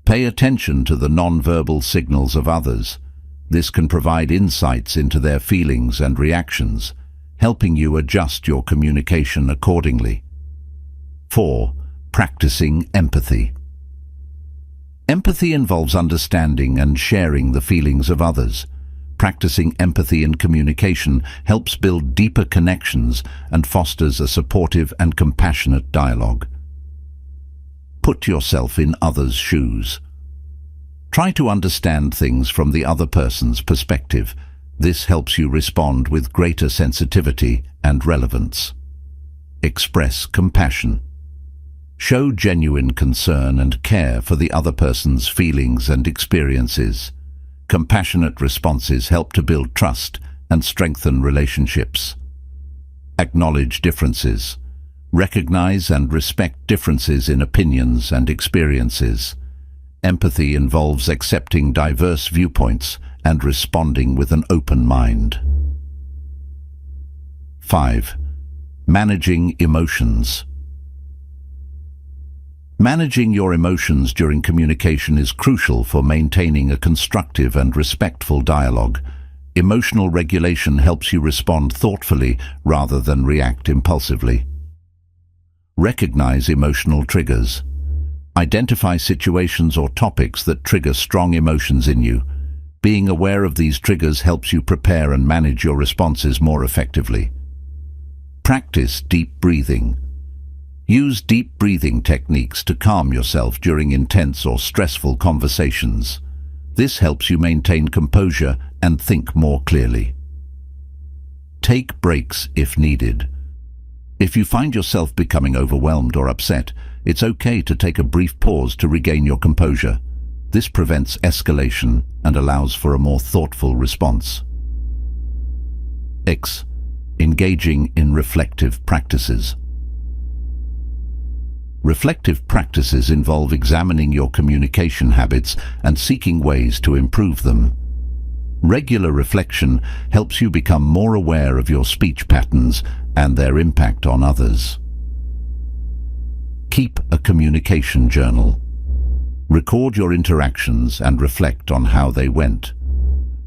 Pay attention to the non-verbal signals of others. This can provide insights into their feelings and reactions, helping you adjust your communication accordingly. 4. Practicing empathy. Empathy involves understanding and sharing the feelings of others. Practicing empathy in communication helps build deeper connections and fosters a supportive and compassionate dialogue. Put yourself in others' shoes. Try to understand things from the other person's perspective. This helps you respond with greater sensitivity and relevance. Express compassion. Show genuine concern and care for the other person's feelings and experiences. Compassionate responses help to build trust and strengthen relationships. Acknowledge differences. Recognize and respect differences in opinions and experiences. Empathy involves accepting diverse viewpoints and responding with an open mind. 5. Managing emotions. Managing your emotions during communication is crucial for maintaining a constructive and respectful dialogue. Emotional regulation helps you respond thoughtfully rather than react impulsively. Recognize emotional triggers. Identify situations or topics that trigger strong emotions in you. Being aware of these triggers helps you prepare and manage your responses more effectively. Practice deep breathing. Use deep breathing techniques to calm yourself during intense or stressful conversations. This helps you maintain composure and think more clearly. Take breaks if needed. If you find yourself becoming overwhelmed or upset, it's okay to take a brief pause to regain your composure. This prevents escalation and allows for a more thoughtful response. 6. Engaging in reflective practices. Reflective practices involve examining your communication habits and seeking ways to improve them. Regular reflection helps you become more aware of your speech patterns and their impact on others. Keep a communication journal. Record your interactions and reflect on how they went.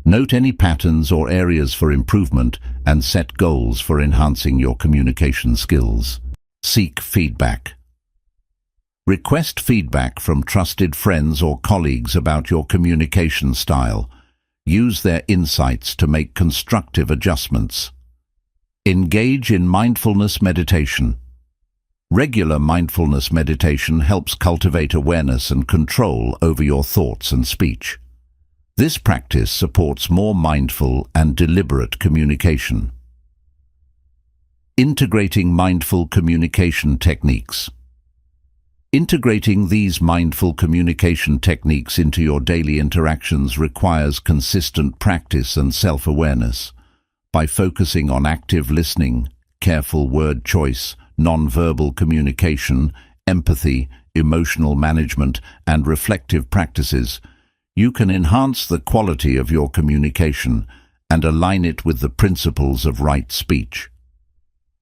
Note any patterns or areas for improvement and set goals for enhancing your communication skills. Seek feedback. Request feedback from trusted friends or colleagues about your communication style. Use their insights to make constructive adjustments. Engage in mindfulness meditation. Regular mindfulness meditation helps cultivate awareness and control over your thoughts and speech. This practice supports more mindful and deliberate communication. Integrating mindful communication techniques. Integrating these mindful communication techniques into your daily interactions requires consistent practice and self-awareness. By focusing on active listening, careful word choice, non-verbal communication, empathy, emotional management, and reflective practices, you can enhance the quality of your communication and align it with the principles of right speech.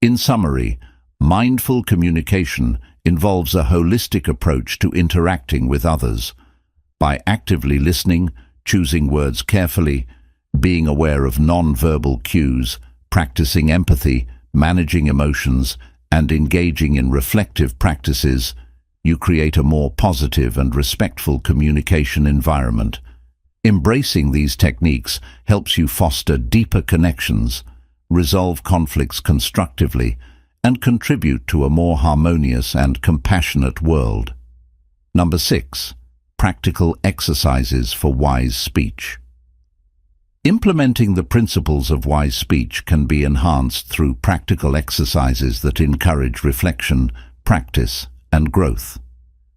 In summary, mindful communication involves a holistic approach to interacting with others. By actively listening, choosing words carefully, being aware of non-verbal cues, practicing empathy, managing emotions, and engaging in reflective practices, you create a more positive and respectful communication environment. Embracing these techniques helps you foster deeper connections, resolve conflicts constructively, and contribute to a more harmonious and compassionate world. Number 6. Practical exercises for wise speech. Implementing the principles of wise speech can be enhanced through practical exercises that encourage reflection, practice, and growth.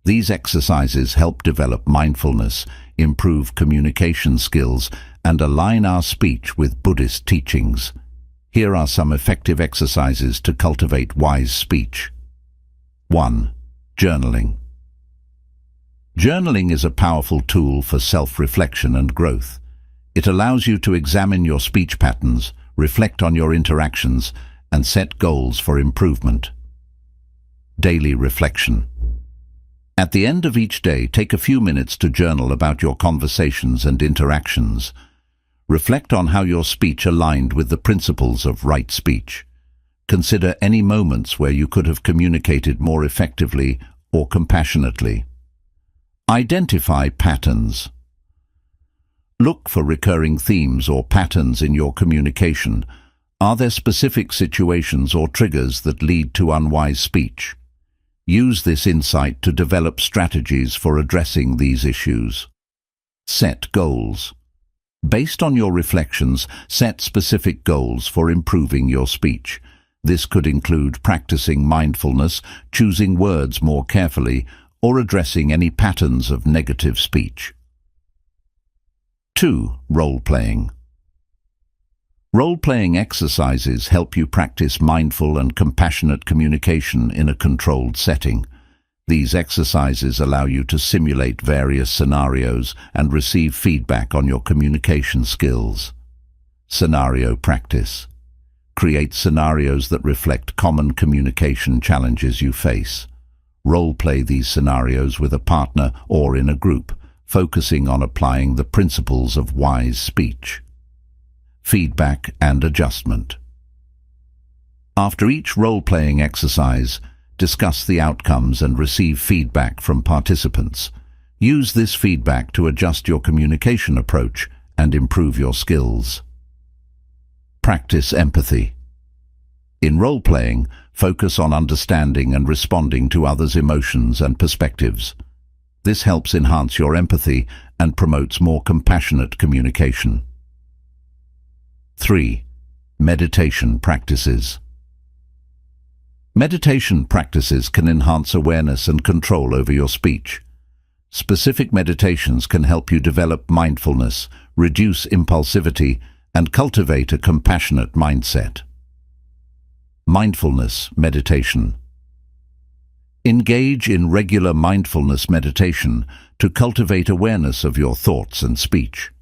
These exercises help develop mindfulness, improve communication skills, and align our speech with Buddhist teachings. Here are some effective exercises to cultivate wise speech. 1. Journaling. Journaling is a powerful tool for self-reflection and growth. It allows you to examine your speech patterns, reflect on your interactions, and set goals for improvement. Daily reflection. At the end of each day, take a few minutes to journal about your conversations and interactions. Reflect on how your speech aligned with the principles of right speech. Consider any moments where you could have communicated more effectively or compassionately. Identify patterns. Look for recurring themes or patterns in your communication. Are there specific situations or triggers that lead to unwise speech? Use this insight to develop strategies for addressing these issues. Set goals. Based on your reflections, set specific goals for improving your speech. This could include practicing mindfulness, choosing words more carefully, or addressing any patterns of negative speech. 2. Role-playing. Role-playing exercises help you practice mindful and compassionate communication in a controlled setting. These exercises allow you to simulate various scenarios and receive feedback on your communication skills. Scenario practice. Create scenarios that reflect common communication challenges you face. Role-play these scenarios with a partner or in a group, focusing on applying the principles of wise speech. Feedback and adjustment. After each role-playing exercise, discuss the outcomes and receive feedback from participants. Use this feedback to adjust your communication approach and improve your skills. Practice empathy. In role-playing, focus on understanding and responding to others' emotions and perspectives. This helps enhance your empathy and promotes more compassionate communication. 3. Meditation practices. Meditation practices can enhance awareness and control over your speech. Specific meditations can help you develop mindfulness, reduce impulsivity, and cultivate a compassionate mindset. Mindfulness meditation. Engage in regular mindfulness meditation to cultivate awareness of your thoughts and speech.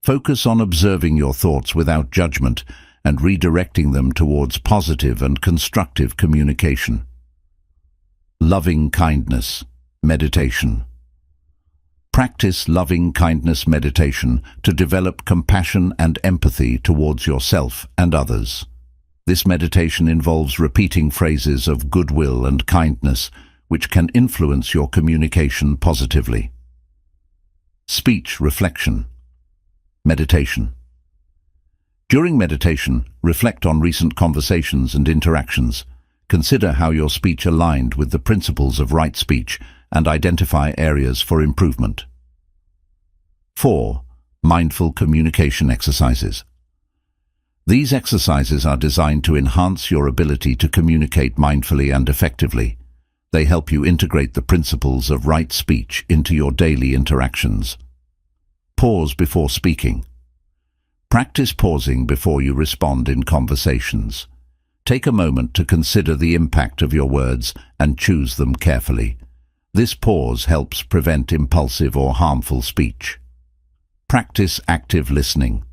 Focus on observing your thoughts without judgment and redirecting them towards positive and constructive communication. Loving kindness meditation. Practice loving kindness meditation to develop compassion and empathy towards yourself and others. This meditation involves repeating phrases of goodwill and kindness, which can influence your communication positively. Speech reflection. Meditation. During meditation, reflect on recent conversations and interactions. Consider how your speech aligned with the principles of right speech and identify areas for improvement. 4. Mindful communication exercises. These exercises are designed to enhance your ability to communicate mindfully and effectively. They help you integrate the principles of right speech into your daily interactions. Pause before speaking. Practice pausing before you respond in conversations. Take a moment to consider the impact of your words and choose them carefully. This pause helps prevent impulsive or harmful speech. Practice active listening.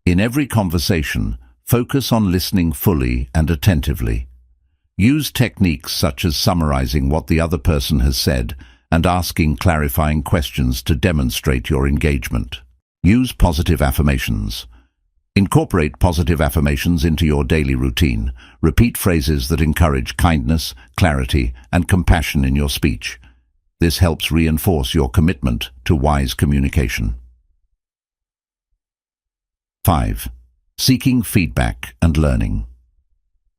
In every conversation, focus on listening fully and attentively. Use techniques such as summarizing what the other person has said and asking clarifying questions to demonstrate your engagement. Use positive affirmations. Incorporate positive affirmations into your daily routine. Repeat phrases that encourage kindness, clarity, and compassion in your speech. This helps reinforce your commitment to wise communication. 5. Seeking feedback and learning.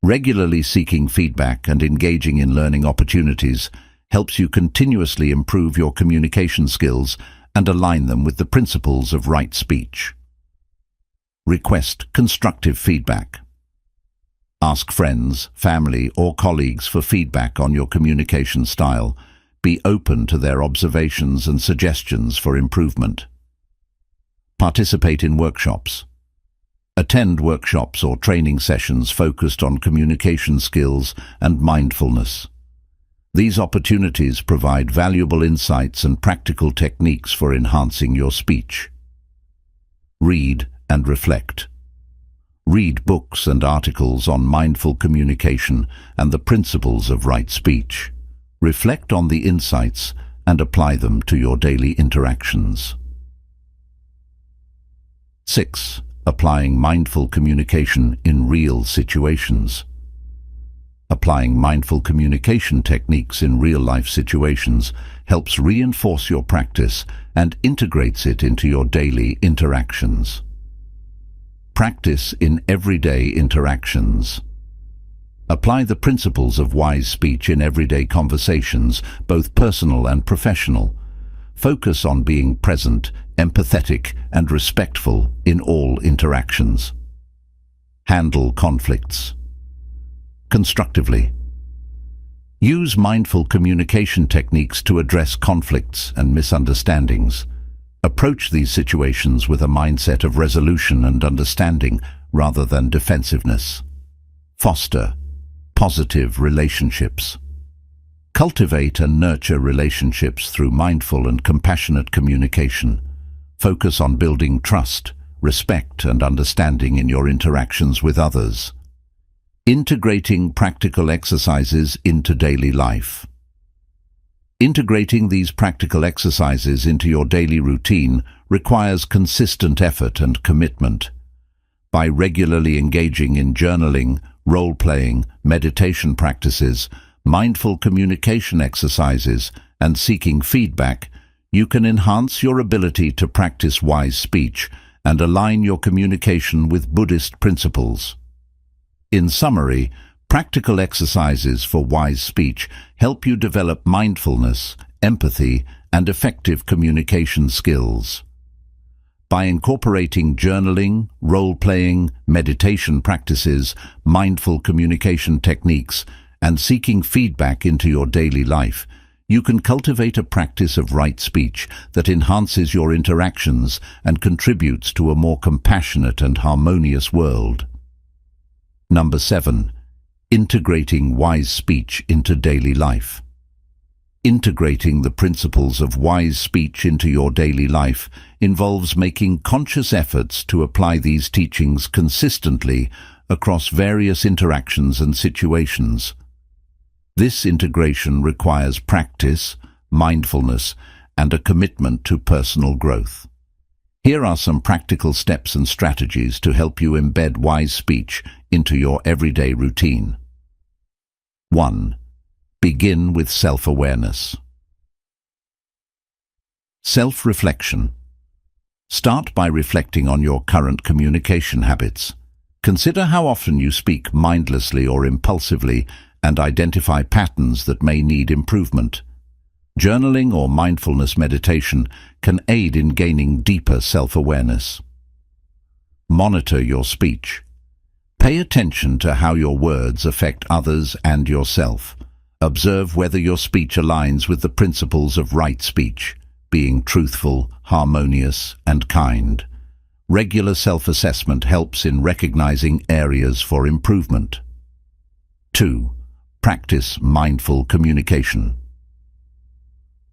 Regularly seeking feedback and engaging in learning opportunities helps you continuously improve your communication skills and align them with the principles of right speech. Request constructive feedback. Ask friends, family, or colleagues for feedback on your communication style. Be open to their observations and suggestions for improvement. Participate in workshops. Attend workshops or training sessions focused on communication skills and mindfulness. These opportunities provide valuable insights and practical techniques for enhancing your speech. Read and reflect. Read books and articles on mindful communication and the principles of right speech. Reflect on the insights and apply them to your daily interactions. 6. Applying mindful communication in real situations. Applying mindful communication techniques in real-life situations helps reinforce your practice and integrates it into your daily interactions. Practice in everyday interactions. Apply the principles of wise speech in everyday conversations, both personal and professional. Focus on being present, empathetic, and respectful in all interactions. Handle conflicts constructively. Use mindful communication techniques to address conflicts and misunderstandings. Approach these situations with a mindset of resolution and understanding rather than defensiveness. Foster positive relationships. Cultivate and nurture relationships through mindful and compassionate communication. Focus on building trust, respect, and understanding in your interactions with others. Integrating practical exercises into daily life. Integrating these practical exercises into your daily routine requires consistent effort and commitment. By regularly engaging in journaling, role-playing, meditation practices, mindful communication exercises, and seeking feedback, you can enhance your ability to practice wise speech and align your communication with Buddhist principles. In summary, practical exercises for wise speech help you develop mindfulness, empathy, and effective communication skills. By incorporating journaling, role-playing, meditation practices, mindful communication techniques, and seeking feedback into your daily life, you can cultivate a practice of right speech that enhances your interactions and contributes to a more compassionate and harmonious world. Number 7. Integrating wise speech into daily life. Integrating the principles of wise speech into your daily life involves making conscious efforts to apply these teachings consistently across various interactions and situations. This integration requires practice, mindfulness, and a commitment to personal growth. Here are some practical steps and strategies to help you embed wise speech into your everyday routine. 1. Begin with self-awareness. Self-reflection. Start by reflecting on your current communication habits. Consider how often you speak mindlessly or impulsively and identify patterns that may need improvement. Journaling or mindfulness meditation can aid in gaining deeper self-awareness. Monitor your speech. Pay attention to how your words affect others and yourself. Observe whether your speech aligns with the principles of right speech, being truthful, harmonious, and kind. Regular self-assessment helps in recognizing areas for improvement. 2. Practice mindful communication.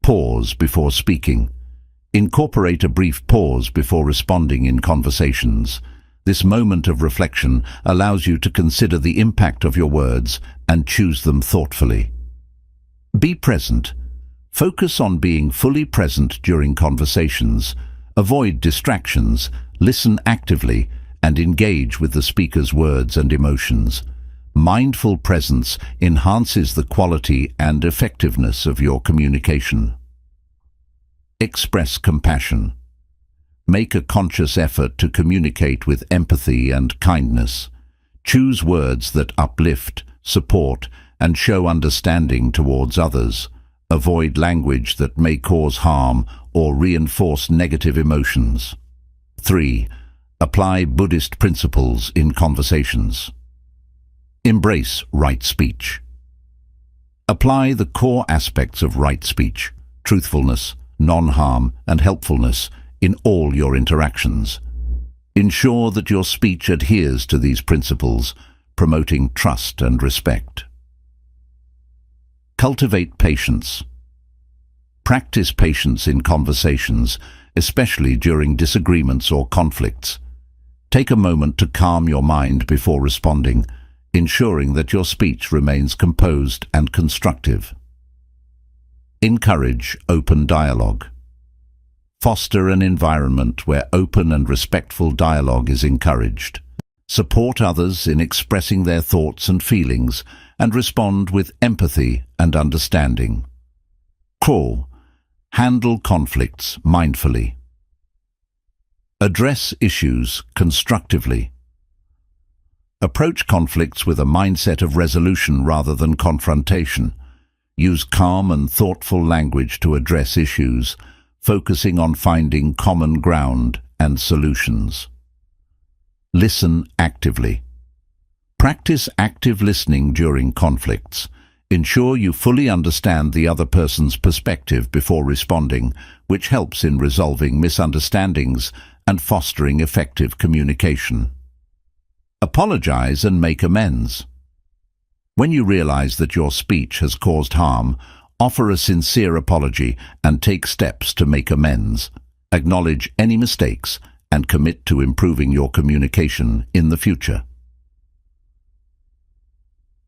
Pause before speaking. Incorporate a brief pause before responding in conversations. This moment of reflection allows you to consider the impact of your words and choose them thoughtfully. Be present. Focus on being fully present during conversations. Avoid distractions, listen actively, and engage with the speaker's words and emotions. Mindful presence enhances the quality and effectiveness of your communication. Express compassion. Make a conscious effort to communicate with empathy and kindness. Choose words that uplift, support, and show understanding towards others. Avoid language that may cause harm or reinforce negative emotions. 3. Apply Buddhist principles in conversations. Embrace right speech. Apply the core aspects of right speech, truthfulness, non-harm, and helpfulness in all your interactions. Ensure that your speech adheres to these principles, promoting trust and respect. Cultivate patience. Practice patience in conversations, especially during disagreements or conflicts. Take a moment to calm your mind before responding, ensuring that your speech remains composed and constructive. Encourage open dialogue. Foster an environment where open and respectful dialogue is encouraged. Support others in expressing their thoughts and feelings, and respond with empathy and understanding. Core. Handle conflicts mindfully. Address issues constructively. Approach conflicts with a mindset of resolution rather than confrontation. Use calm and thoughtful language to address issues, focusing on finding common ground and solutions. Listen actively. Practice active listening during conflicts. Ensure you fully understand the other person's perspective before responding, which helps in resolving misunderstandings and fostering effective communication. Apologize and make amends. When you realize that your speech has caused harm, offer a sincere apology and take steps to make amends. Acknowledge any mistakes and commit to improving your communication in the future.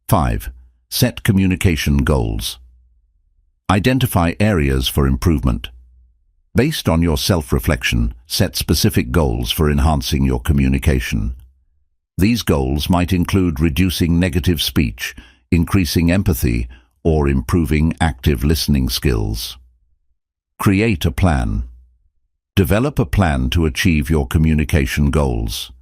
5. Set communication goals. Identify areas for improvement. Based on your self-reflection, set specific goals for enhancing your communication. These goals might include reducing negative speech, increasing empathy, or improving active listening skills. Create a plan. Develop a plan to achieve your communication goals.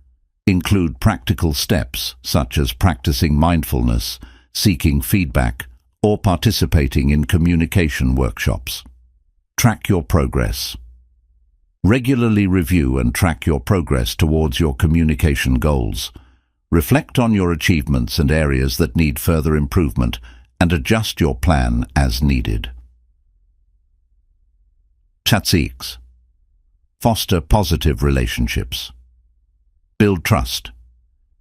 Include practical steps such as practicing mindfulness, seeking feedback, or participating in communication workshops. Track your progress. Regularly review and track your progress towards your communication goals. Reflect on your achievements and areas that need further improvement and adjust your plan as needed. Tactics. Foster positive relationships. Build trust.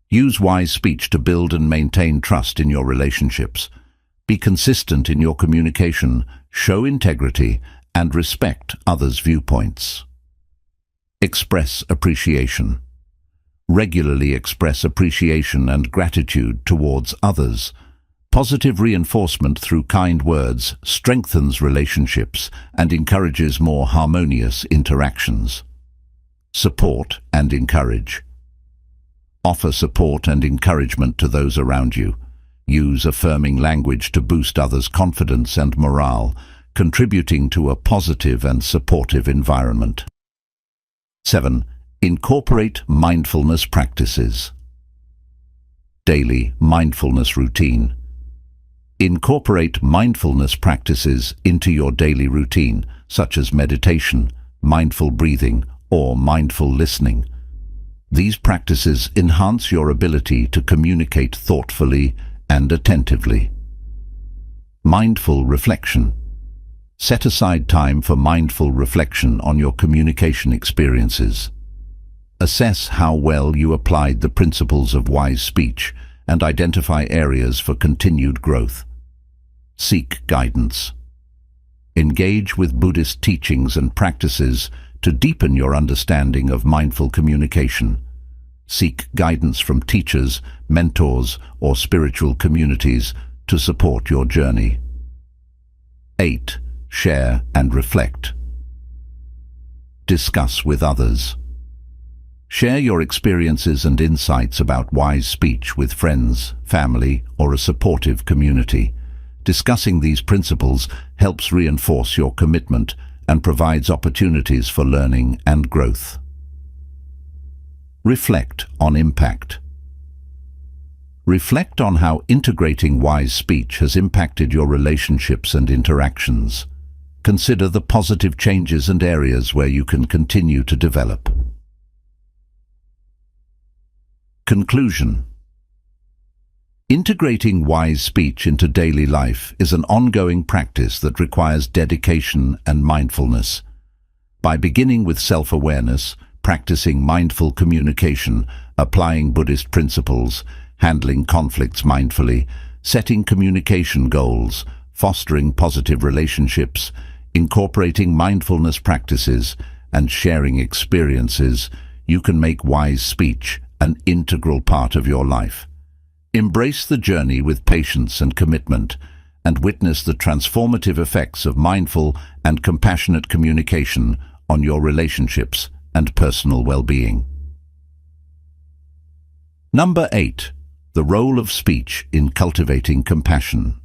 Use wise speech to build and maintain trust in your relationships. Be consistent in your communication, show integrity, and respect others' viewpoints. Express appreciation. Regularly express appreciation and gratitude towards others. Positive reinforcement through kind words strengthens relationships and encourages more harmonious interactions. Support and encourage. Offer support and encouragement to those around you. Use affirming language to boost others' confidence and morale, contributing to a positive and supportive environment. 7. Incorporate mindfulness practices. Daily mindfulness routine. Incorporate mindfulness practices into your daily routine, such as meditation, mindful breathing, or mindful listening. These practices enhance your ability to communicate thoughtfully and attentively. Mindful reflection. Set aside time for mindful reflection on your communication experiences. Assess how well you applied the principles of wise speech and identify areas for continued growth. Seek guidance. Engage with Buddhist teachings and practices to deepen your understanding of mindful communication. Seek guidance from teachers, mentors, or spiritual communities to support your journey. 8. Share and reflect. Discuss with others. Share your experiences and insights about wise speech with friends, family, or a supportive community. Discussing these principles helps reinforce your commitment and provides opportunities for learning and growth. Reflect on impact. Reflect on how integrating wise speech has impacted your relationships and interactions. Consider the positive changes and areas where you can continue to develop. Conclusion. Integrating wise speech into daily life is an ongoing practice that requires dedication and mindfulness. By beginning with self-awareness, practicing mindful communication, applying Buddhist principles, handling conflicts mindfully, setting communication goals, fostering positive relationships, incorporating mindfulness practices, and sharing experiences, you can make wise speech an integral part of your life. Embrace the journey with patience and commitment, and witness the transformative effects of mindful and compassionate communication on your relationships and personal well-being. Number 8. The role of speech in cultivating compassion.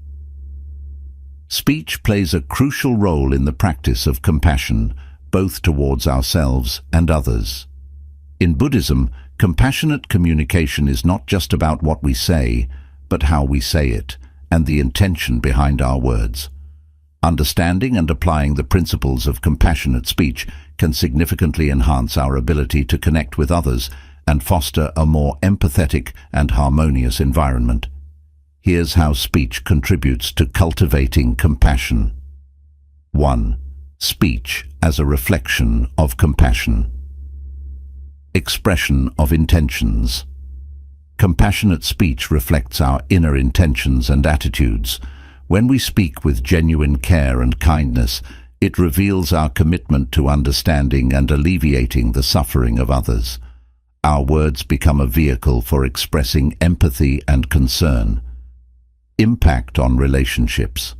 Speech plays a crucial role in the practice of compassion, both towards ourselves and others. In Buddhism, compassionate communication is not just about what we say, but how we say it, and the intention behind our words. Understanding and applying the principles of compassionate speech can significantly enhance our ability to connect with others and foster a more empathetic and harmonious environment. Here's how speech contributes to cultivating compassion. 1. Speech as a reflection of compassion. Expression of intentions. Compassionate speech reflects our inner intentions and attitudes. When we speak with genuine care and kindness, it reveals our commitment to understanding and alleviating the suffering of others. Our words become a vehicle for expressing empathy and concern. Impact on relationships.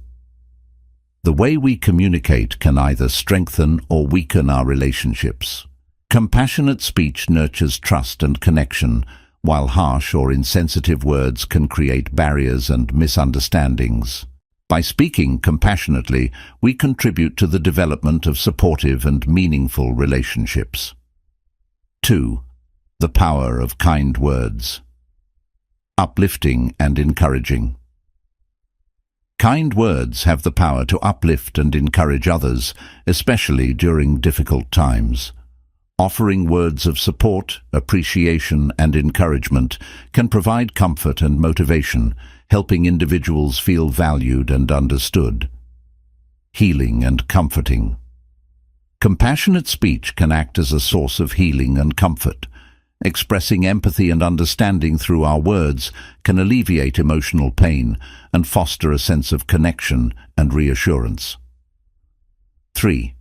The way we communicate can either strengthen or weaken our relationships. Compassionate speech nurtures trust and connection, while harsh or insensitive words can create barriers and misunderstandings. By speaking compassionately, we contribute to the development of supportive and meaningful relationships. 2. The power of kind words. Uplifting and encouraging. Kind words have the power to uplift and encourage others, especially during difficult times. Offering words of support, appreciation, and encouragement can provide comfort and motivation, helping individuals feel valued and understood. Healing and comforting. Compassionate speech can act as a source of healing and comfort. Expressing empathy and understanding through our words can alleviate emotional pain and foster a sense of connection and reassurance. 3.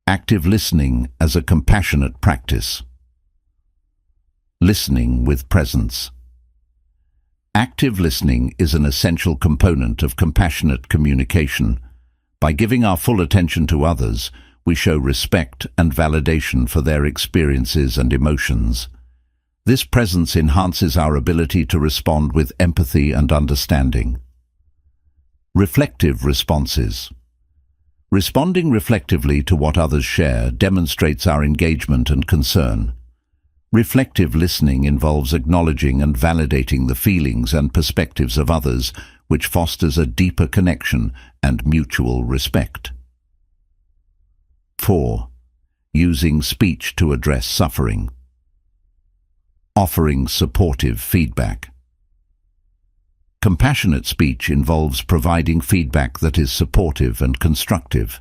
Active listening as a compassionate practice. Listening with presence. Active listening is an essential component of compassionate communication. By giving our full attention to others, we show respect and validation for their experiences and emotions. This presence enhances our ability to respond with empathy and understanding. Reflective responses. Responding reflectively to what others share demonstrates our engagement and concern. Reflective listening involves acknowledging and validating the feelings and perspectives of others, which fosters a deeper connection and mutual respect. 4. Using speech to address suffering. Offering supportive feedback. Compassionate speech involves providing feedback that is supportive and constructive.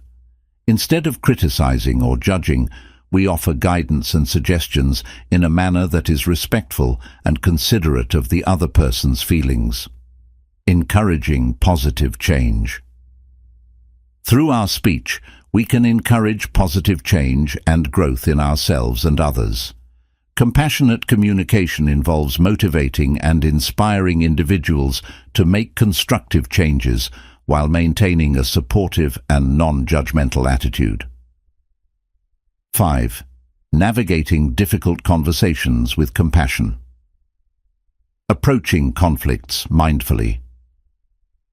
Instead of criticizing or judging, we offer guidance and suggestions in a manner that is respectful and considerate of the other person's feelings. Encouraging positive change. Through our speech, we can encourage positive change and growth in ourselves and others. Compassionate communication involves motivating and inspiring individuals to make constructive changes while maintaining a supportive and non-judgmental attitude. 5. Navigating difficult conversations with compassion. Approaching conflicts mindfully.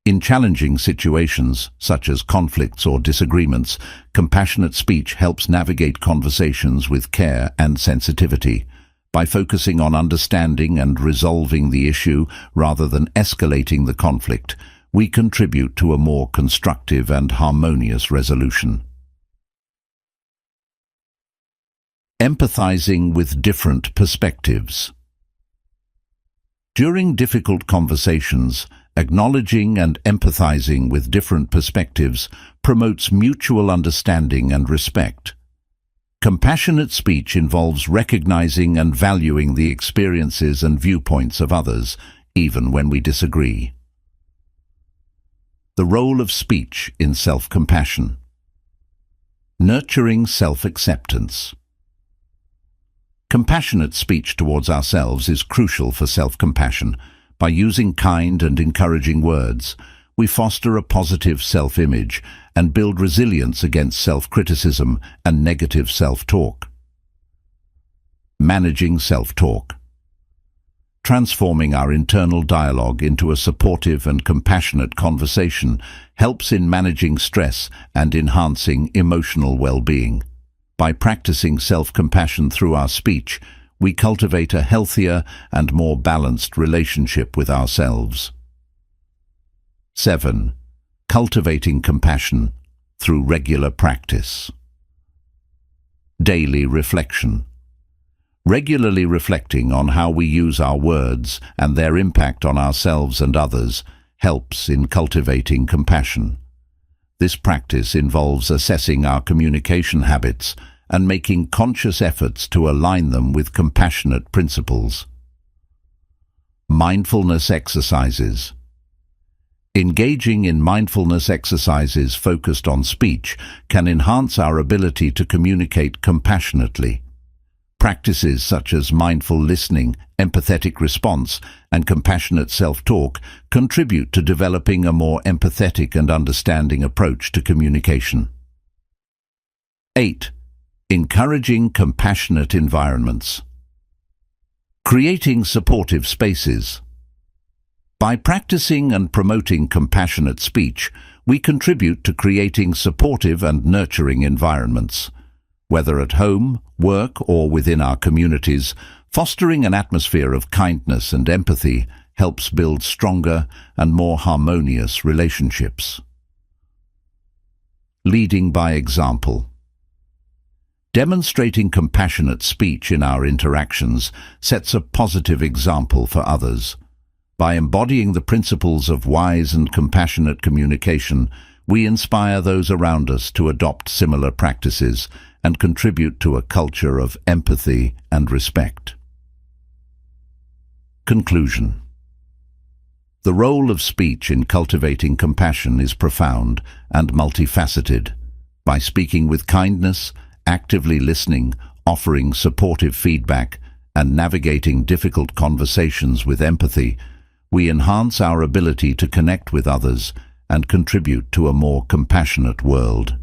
In challenging situations, such as conflicts or disagreements, compassionate speech helps navigate conversations with care and sensitivity. By focusing on understanding and resolving the issue rather than escalating the conflict, we contribute to a more constructive and harmonious resolution. Empathizing with different perspectives. During difficult conversations, acknowledging and empathizing with different perspectives promotes mutual understanding and respect. Compassionate speech involves recognizing and valuing the experiences and viewpoints of others, even when we disagree. The role of speech in self-compassion. Nurturing self-acceptance. Compassionate speech towards ourselves is crucial for self-compassion. By using kind and encouraging words, we foster a positive self-image and build resilience against self-criticism and negative self-talk. Managing self-talk. Transforming our internal dialogue into a supportive and compassionate conversation helps in managing stress and enhancing emotional well-being. By practicing self-compassion through our speech, we cultivate a healthier and more balanced relationship with ourselves. 7. Cultivating compassion through regular practice. Daily reflection. Regularly reflecting on how we use our words and their impact on ourselves and others helps in cultivating compassion. This practice involves assessing our communication habits and making conscious efforts to align them with compassionate principles. Mindfulness exercises. Engaging in mindfulness exercises focused on speech can enhance our ability to communicate compassionately. Practices such as mindful listening, empathetic response, and compassionate self-talk contribute to developing a more empathetic and understanding approach to communication. 8. Encouraging compassionate environments. Creating supportive spaces. By practicing and promoting compassionate speech, we contribute to creating supportive and nurturing environments. Whether at home, work, or within our communities, fostering an atmosphere of kindness and empathy helps build stronger and more harmonious relationships. Leading by example. Demonstrating compassionate speech in our interactions sets a positive example for others. By embodying the principles of wise and compassionate communication, we inspire those around us to adopt similar practices and contribute to a culture of empathy and respect. Conclusion. The role of speech in cultivating compassion is profound and multifaceted. By speaking with kindness, actively listening, offering supportive feedback, and navigating difficult conversations with empathy, we enhance our ability to connect with others and contribute to a more compassionate world.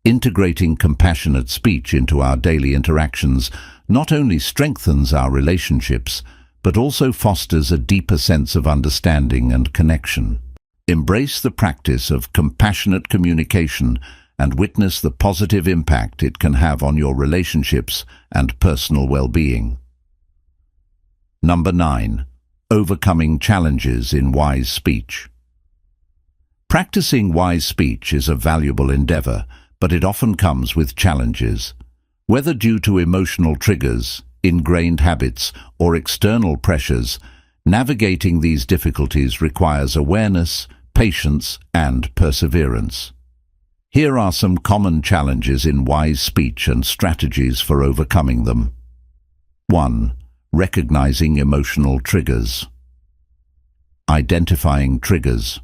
Integrating compassionate speech into our daily interactions not only strengthens our relationships, but also fosters a deeper sense of understanding and connection. Embrace the practice of compassionate communication and witness the positive impact it can have on your relationships and personal well-being. Number 9. Overcoming challenges in wise speech. Practicing wise speech is a valuable endeavor, but it often comes with challenges. Whether due to emotional triggers, ingrained habits, or external pressures, navigating these difficulties requires awareness, patience, and perseverance. Here are some common challenges in wise speech and strategies for overcoming them. 1. Recognizing emotional triggers. Identifying triggers.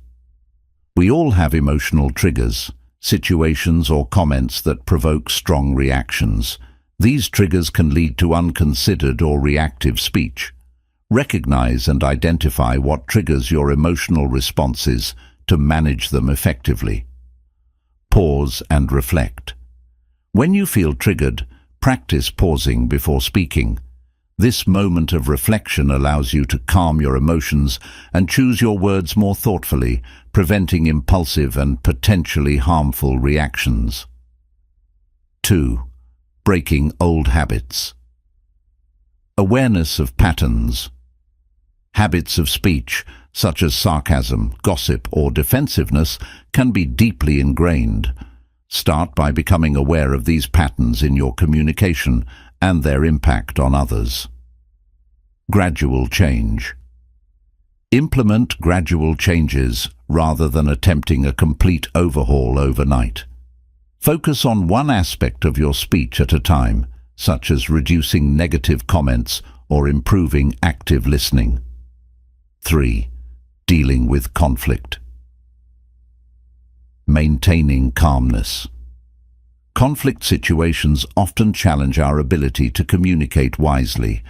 We all have emotional triggers, situations or comments that provoke strong reactions. These triggers can lead to unconsidered or reactive speech. Recognize and identify what triggers your emotional responses to manage them effectively. Pause and reflect. When you feel triggered, practice pausing before speaking. This moment of reflection allows you to calm your emotions and choose your words more thoughtfully, preventing impulsive and potentially harmful reactions. 2. Breaking old habits. Awareness of patterns. Habits of speech, such as sarcasm, gossip, or defensiveness, can be deeply ingrained. Start by becoming aware of these patterns in your communication and their impact on others. Gradual change. Implement gradual changes rather than attempting a complete overhaul overnight. Focus on one aspect of your speech at a time, such as reducing negative comments or improving active listening. 3. Dealing with conflict. Maintaining calmness. Conflict situations often challenge our ability to communicate wisely.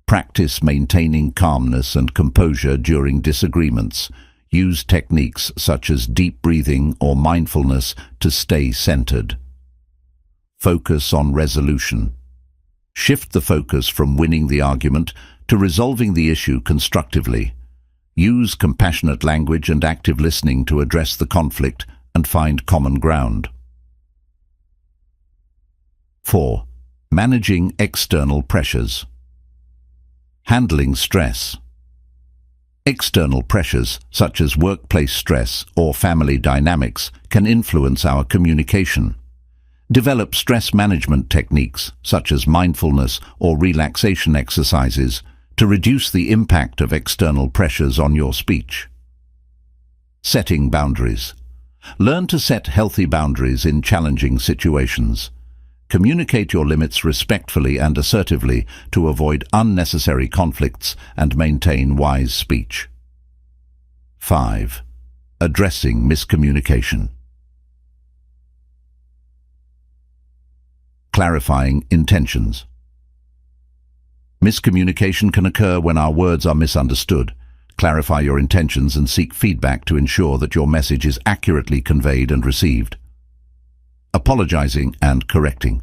Practice maintaining calmness and composure during disagreements. Use techniques such as deep breathing or mindfulness to stay centered. Focus on resolution. Shift the focus from winning the argument to resolving the issue constructively. Use compassionate language and active listening to address the conflict and find common ground. 4. Managing external pressures. Handling stress. External pressures, such as workplace stress or family dynamics, can influence our communication. Develop stress management techniques, such as mindfulness or relaxation exercises, to reduce the impact of external pressures on your speech. Setting boundaries. Learn to set healthy boundaries in challenging situations. Communicate your limits respectfully and assertively to avoid unnecessary conflicts and maintain wise speech. 5. Addressing miscommunication. Clarifying intentions. Miscommunication can occur when our words are misunderstood. Clarify your intentions and seek feedback to ensure that your message is accurately conveyed and received. Apologizing and correcting.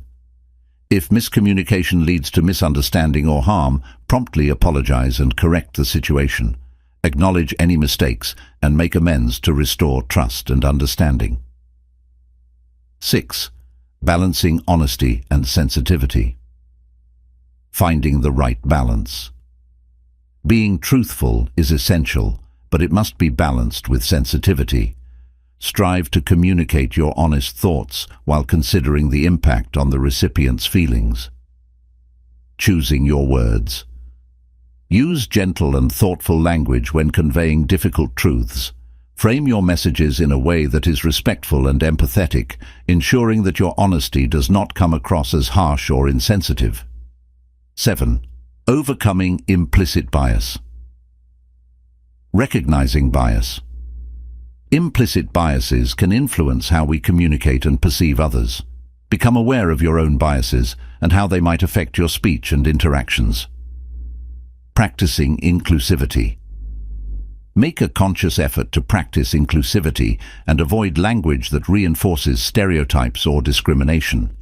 If miscommunication leads to misunderstanding or harm, promptly apologize and correct the situation. Acknowledge any mistakes and make amends to restore trust and understanding. 6. Balancing honesty and sensitivity. Finding the right balance. Being truthful is essential, but it must be balanced with sensitivity. Strive to communicate your honest thoughts while considering the impact on the recipient's feelings. Choosing your words. Use gentle and thoughtful language when conveying difficult truths. Frame your messages in a way that is respectful and empathetic, ensuring that your honesty does not come across as harsh or insensitive. 7. Overcoming implicit bias. Recognizing bias. Implicit biases can influence how we communicate and perceive others. Become aware of your own biases and how they might affect your speech and interactions. Practicing inclusivity. Make a conscious effort to practice inclusivity and avoid language that reinforces stereotypes or discrimination.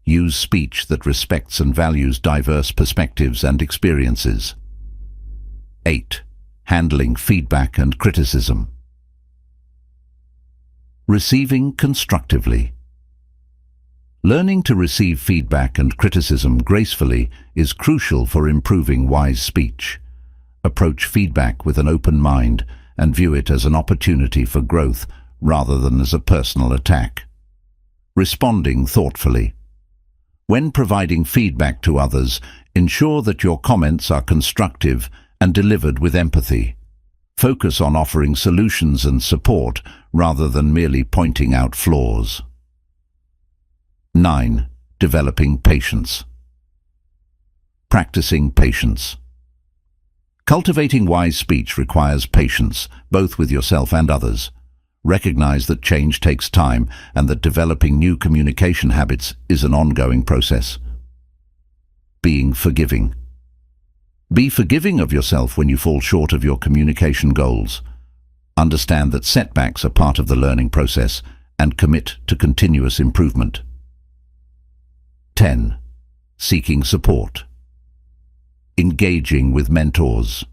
Use speech that respects and values diverse perspectives and experiences. 8. Handling feedback and criticism. Receiving constructively. Learning to receive feedback and criticism gracefully is crucial for improving wise speech. Approach feedback with an open mind and view it as an opportunity for growth rather than as a personal attack. Responding thoughtfully. When providing feedback to others, ensure that your comments are constructive and delivered with empathy. Focus on offering solutions and support rather than merely pointing out flaws. 9. Developing patience. Practicing patience. Cultivating wise speech requires patience, both with yourself and others. Recognize that change takes time and that developing new communication habits is an ongoing process. Being forgiving. Be forgiving of yourself when you fall short of your communication goals. Understand that setbacks are part of the learning process and commit to continuous improvement. 10. Seeking support. Engaging with mentors.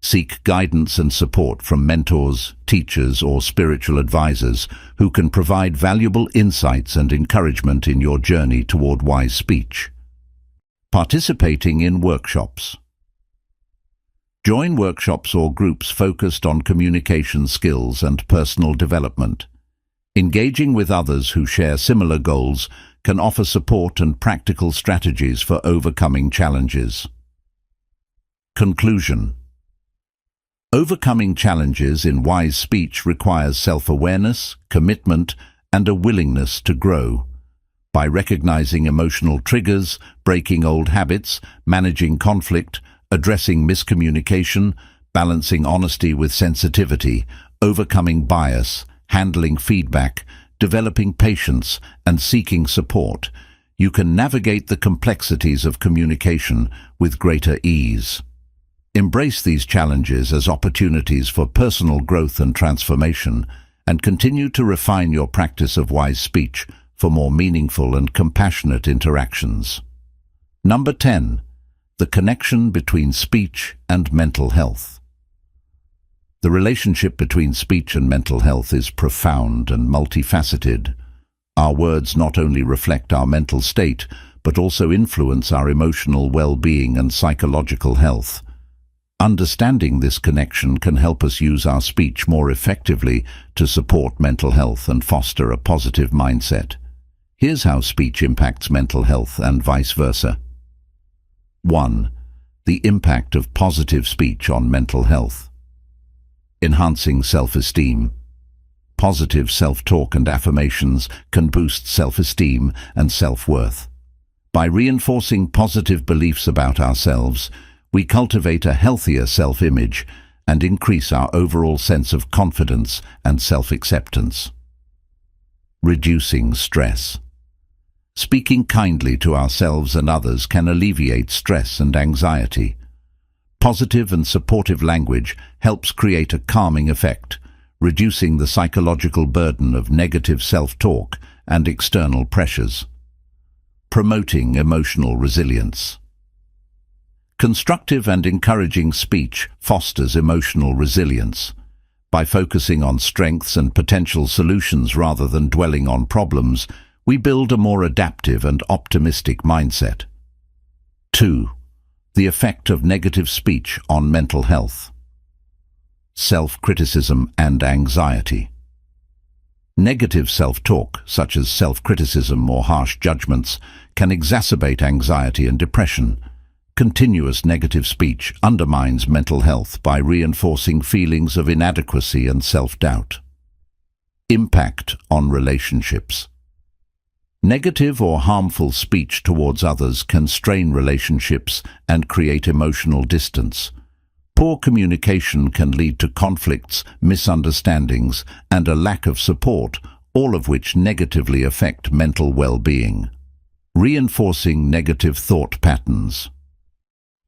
Seek guidance and support from mentors, teachers, or spiritual advisors who can provide valuable insights and encouragement in your journey toward wise speech. Participating in workshops. Join workshops or groups focused on communication skills and personal development. Engaging with others who share similar goals can offer support and practical strategies for overcoming challenges. Conclusion. Overcoming challenges in wise speech requires self-awareness, commitment, and a willingness to grow. By recognizing emotional triggers, breaking old habits, managing conflict, addressing miscommunication, balancing honesty with sensitivity, overcoming bias, handling feedback, developing patience, and seeking support, you can navigate the complexities of communication with greater ease. Embrace these challenges as opportunities for personal growth and transformation, and continue to refine your practice of wise speech for more meaningful and compassionate interactions. Number 10. The connection between speech and mental health. The relationship between speech and mental health is profound and multifaceted. Our words not only reflect our mental state, but also influence our emotional well-being and psychological health. Understanding this connection can help us use our speech more effectively to support mental health and foster a positive mindset. Here's how speech impacts mental health and vice versa. 1. The impact of positive speech on mental health. Enhancing self-esteem. Positive self-talk and affirmations can boost self-esteem and self-worth. By reinforcing positive beliefs about ourselves, we cultivate a healthier self-image and increase our overall sense of confidence and self-acceptance. Reducing stress. Speaking kindly to ourselves and others can alleviate stress and anxiety. Positive and supportive language helps create a calming effect, reducing the psychological burden of negative self-talk and external pressures. Promoting emotional resilience. Constructive and encouraging speech fosters emotional resilience. By focusing on strengths and potential solutions rather than dwelling on problems, we build a more adaptive and optimistic mindset. 2. The effect of negative speech on mental health. Self-criticism and anxiety. Negative self-talk, such as self-criticism or harsh judgments, can exacerbate anxiety and depression. Continuous negative speech undermines mental health by reinforcing feelings of inadequacy and self-doubt. Impact on relationships. Negative or harmful speech towards others can strain relationships and create emotional distance. Poor communication can lead to conflicts, misunderstandings, and a lack of support, all of which negatively affect mental well-being. Reinforcing negative thought patterns.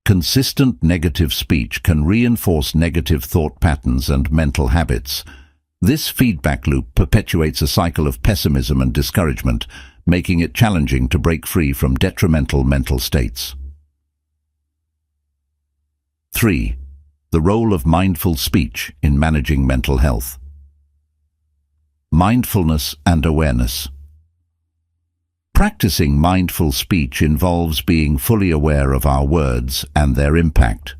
Consistent negative speech can reinforce negative thought patterns and mental habits. This feedback loop perpetuates a cycle of pessimism and discouragement, making it challenging to break free from detrimental mental states. 3. The role of mindful speech in managing mental health. Mindfulness and awareness. Practicing mindful speech involves being fully aware of our words and their impact.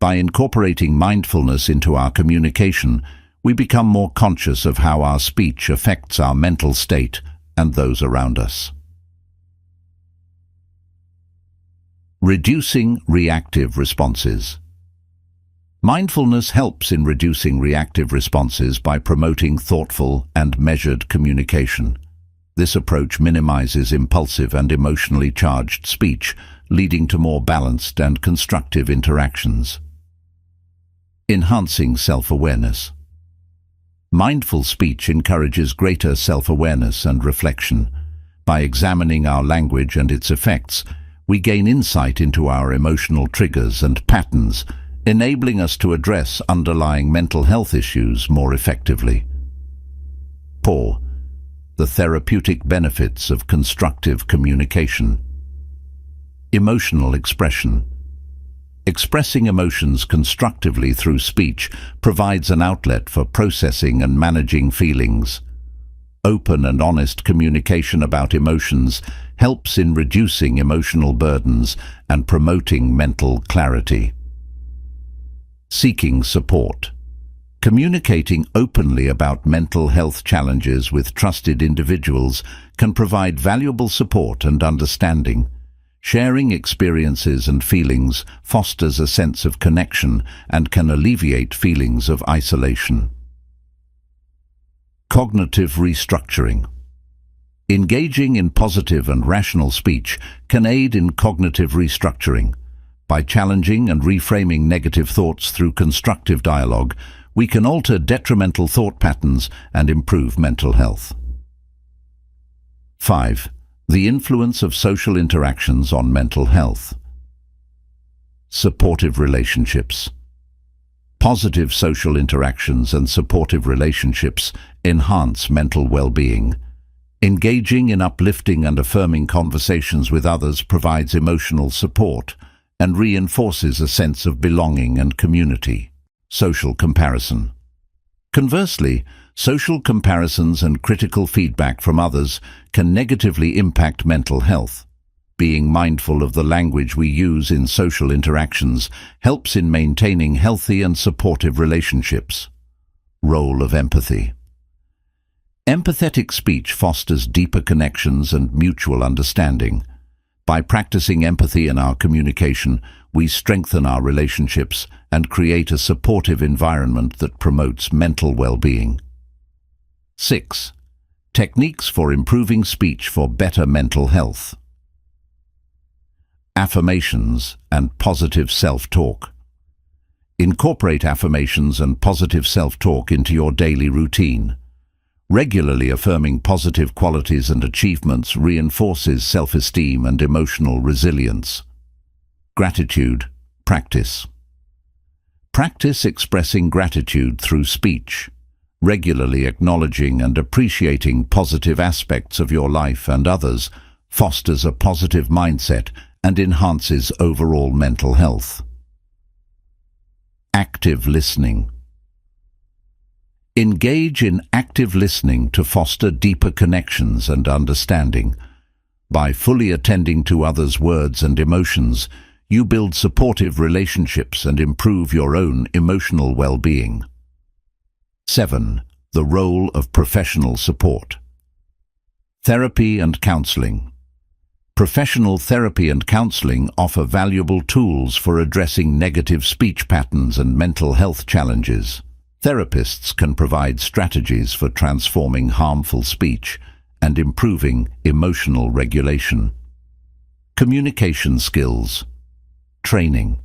By incorporating mindfulness into our communication, we become more conscious of how our speech affects our mental state and those around us. Reducing reactive responses. Mindfulness helps in reducing reactive responses by promoting thoughtful and measured communication. This approach minimizes impulsive and emotionally charged speech, leading to more balanced and constructive interactions. Enhancing self-awareness. Mindful speech encourages greater self-awareness and reflection. By examining our language and its effects, we gain insight into our emotional triggers and patterns, enabling us to address underlying mental health issues more effectively. 4. The therapeutic benefits of constructive communication. Emotional expression. Expressing emotions constructively through speech provides an outlet for processing and managing feelings. Open and honest communication about emotions helps in reducing emotional burdens and promoting mental clarity. Seeking support. Communicating openly about mental health challenges with trusted individuals can provide valuable support and understanding. Sharing experiences and feelings fosters a sense of connection and can alleviate feelings of isolation. Cognitive restructuring. Engaging in positive and rational speech can aid in cognitive restructuring. By challenging and reframing negative thoughts through constructive dialogue, we can alter detrimental thought patterns and improve mental health. 5. The influence of social interactions on mental health. Supportive relationships. Positive social interactions and supportive relationships enhance mental well-being. Engaging in uplifting and affirming conversations with others provides emotional support and reinforces a sense of belonging and community. Social comparison. Conversely, social comparisons and critical feedback from others can negatively impact mental health. Being mindful of the language we use in social interactions helps in maintaining healthy and supportive relationships. Role of empathy. Empathetic speech fosters deeper connections and mutual understanding. By practicing empathy in our communication, we strengthen our relationships and create a supportive environment that promotes mental well-being. 6. Techniques for improving speech for better mental health. Affirmations and positive self-talk. Incorporate affirmations and positive self-talk into your daily routine. Regularly affirming positive qualities and achievements reinforces self-esteem and emotional resilience. Gratitude practice. Practice expressing gratitude through speech. Regularly acknowledging and appreciating positive aspects of your life and others fosters a positive mindset and enhances overall mental health. Active listening. Engage in active listening to foster deeper connections and understanding. By fully attending to others' words and emotions, you build supportive relationships and improve your own emotional well-being. 7. The role of professional support. Therapy and counseling. Professional therapy and counseling offer valuable tools for addressing negative speech patterns and mental health challenges. Therapists can provide strategies for transforming harmful speech and improving emotional regulation. Communication skills. Training.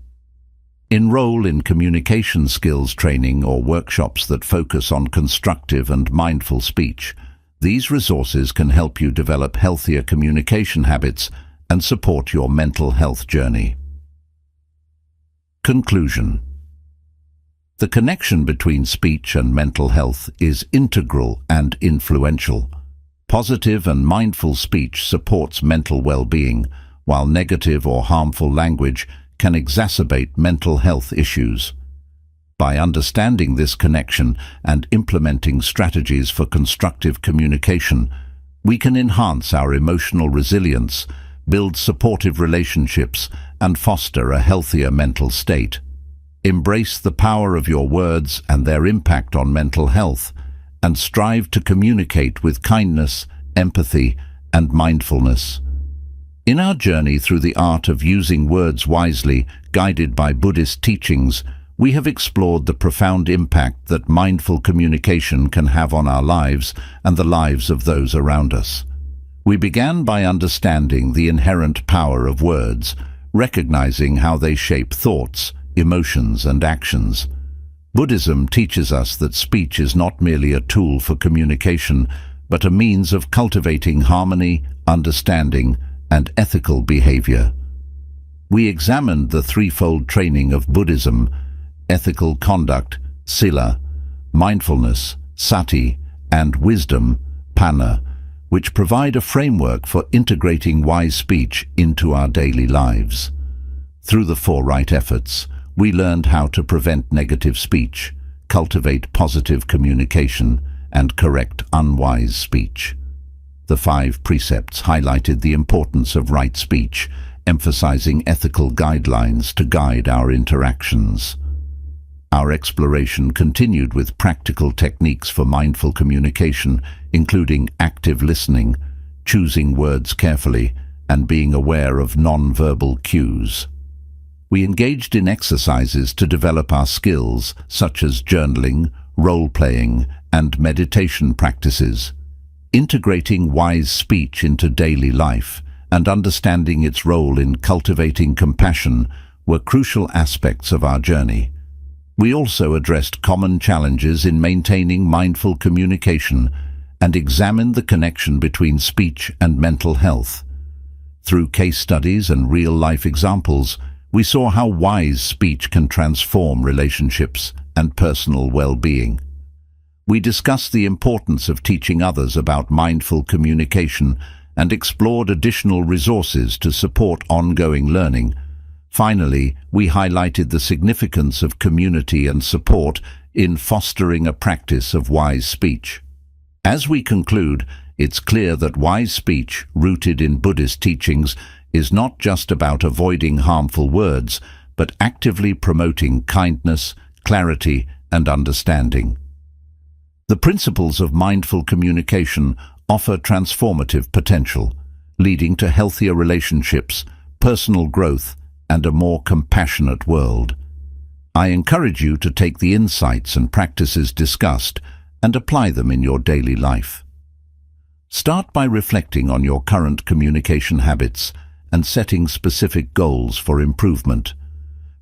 Enroll in communication skills training or workshops that focus on constructive and mindful speech. These resources can help you develop healthier communication habits and support your mental health journey. Conclusion. The connection between speech and mental health is integral and influential. Positive and mindful speech supports mental well-being, while negative or harmful language can exacerbate mental health issues. By understanding this connection and implementing strategies for constructive communication, we can enhance our emotional resilience, build supportive relationships, and foster a healthier mental state. Embrace the power of your words and their impact on mental health, and strive to communicate with kindness, empathy, and mindfulness. In our journey through the art of using words wisely, guided by Buddhist teachings, we have explored the profound impact that mindful communication can have on our lives and the lives of those around us. We began by understanding the inherent power of words, recognizing how they shape thoughts, emotions, and actions. Buddhism teaches us that speech is not merely a tool for communication, but a means of cultivating harmony, understanding, and ethical behavior. We examined the threefold training of Buddhism: ethical conduct, sila, mindfulness, sati, and wisdom, panna, which provide a framework for integrating wise speech into our daily lives. Through the four right efforts, we learned how to prevent negative speech, cultivate positive communication, and correct unwise speech. The 5 precepts highlighted the importance of right speech, emphasizing ethical guidelines to guide our interactions. Our exploration continued with practical techniques for mindful communication, including active listening, choosing words carefully, and being aware of non-verbal cues. We engaged in exercises to develop our skills, such as journaling, role-playing, and meditation practices. Integrating wise speech into daily life and understanding its role in cultivating compassion were crucial aspects of our journey. We also addressed common challenges in maintaining mindful communication and examined the connection between speech and mental health. Through case studies and real-life examples, we saw how wise speech can transform relationships and personal well-being. We discussed the importance of teaching others about mindful communication and explored additional resources to support ongoing learning. Finally, we highlighted the significance of community and support in fostering a practice of wise speech. As we conclude, it's clear that wise speech, rooted in Buddhist teachings, is not just about avoiding harmful words, but actively promoting kindness, clarity, and understanding. The principles of mindful communication offer transformative potential, leading to healthier relationships, personal growth, and a more compassionate world. I encourage you to take the insights and practices discussed and apply them in your daily life. Start by reflecting on your current communication habits and setting specific goals for improvement.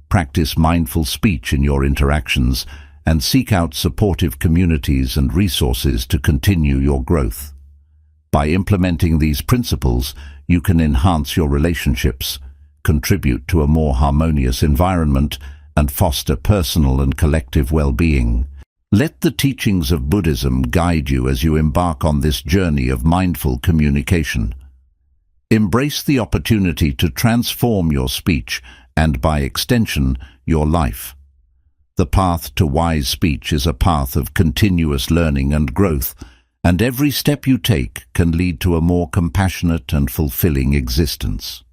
Practice mindful speech in your interactions and seek out supportive communities and resources to continue your growth. By implementing these principles, you can enhance your relationships, contribute to a more harmonious environment, and foster personal and collective well-being. Let the teachings of Buddhism guide you as you embark on this journey of mindful communication. Embrace the opportunity to transform your speech and, by extension, your life. The path to wise speech is a path of continuous learning and growth, and every step you take can lead to a more compassionate and fulfilling existence.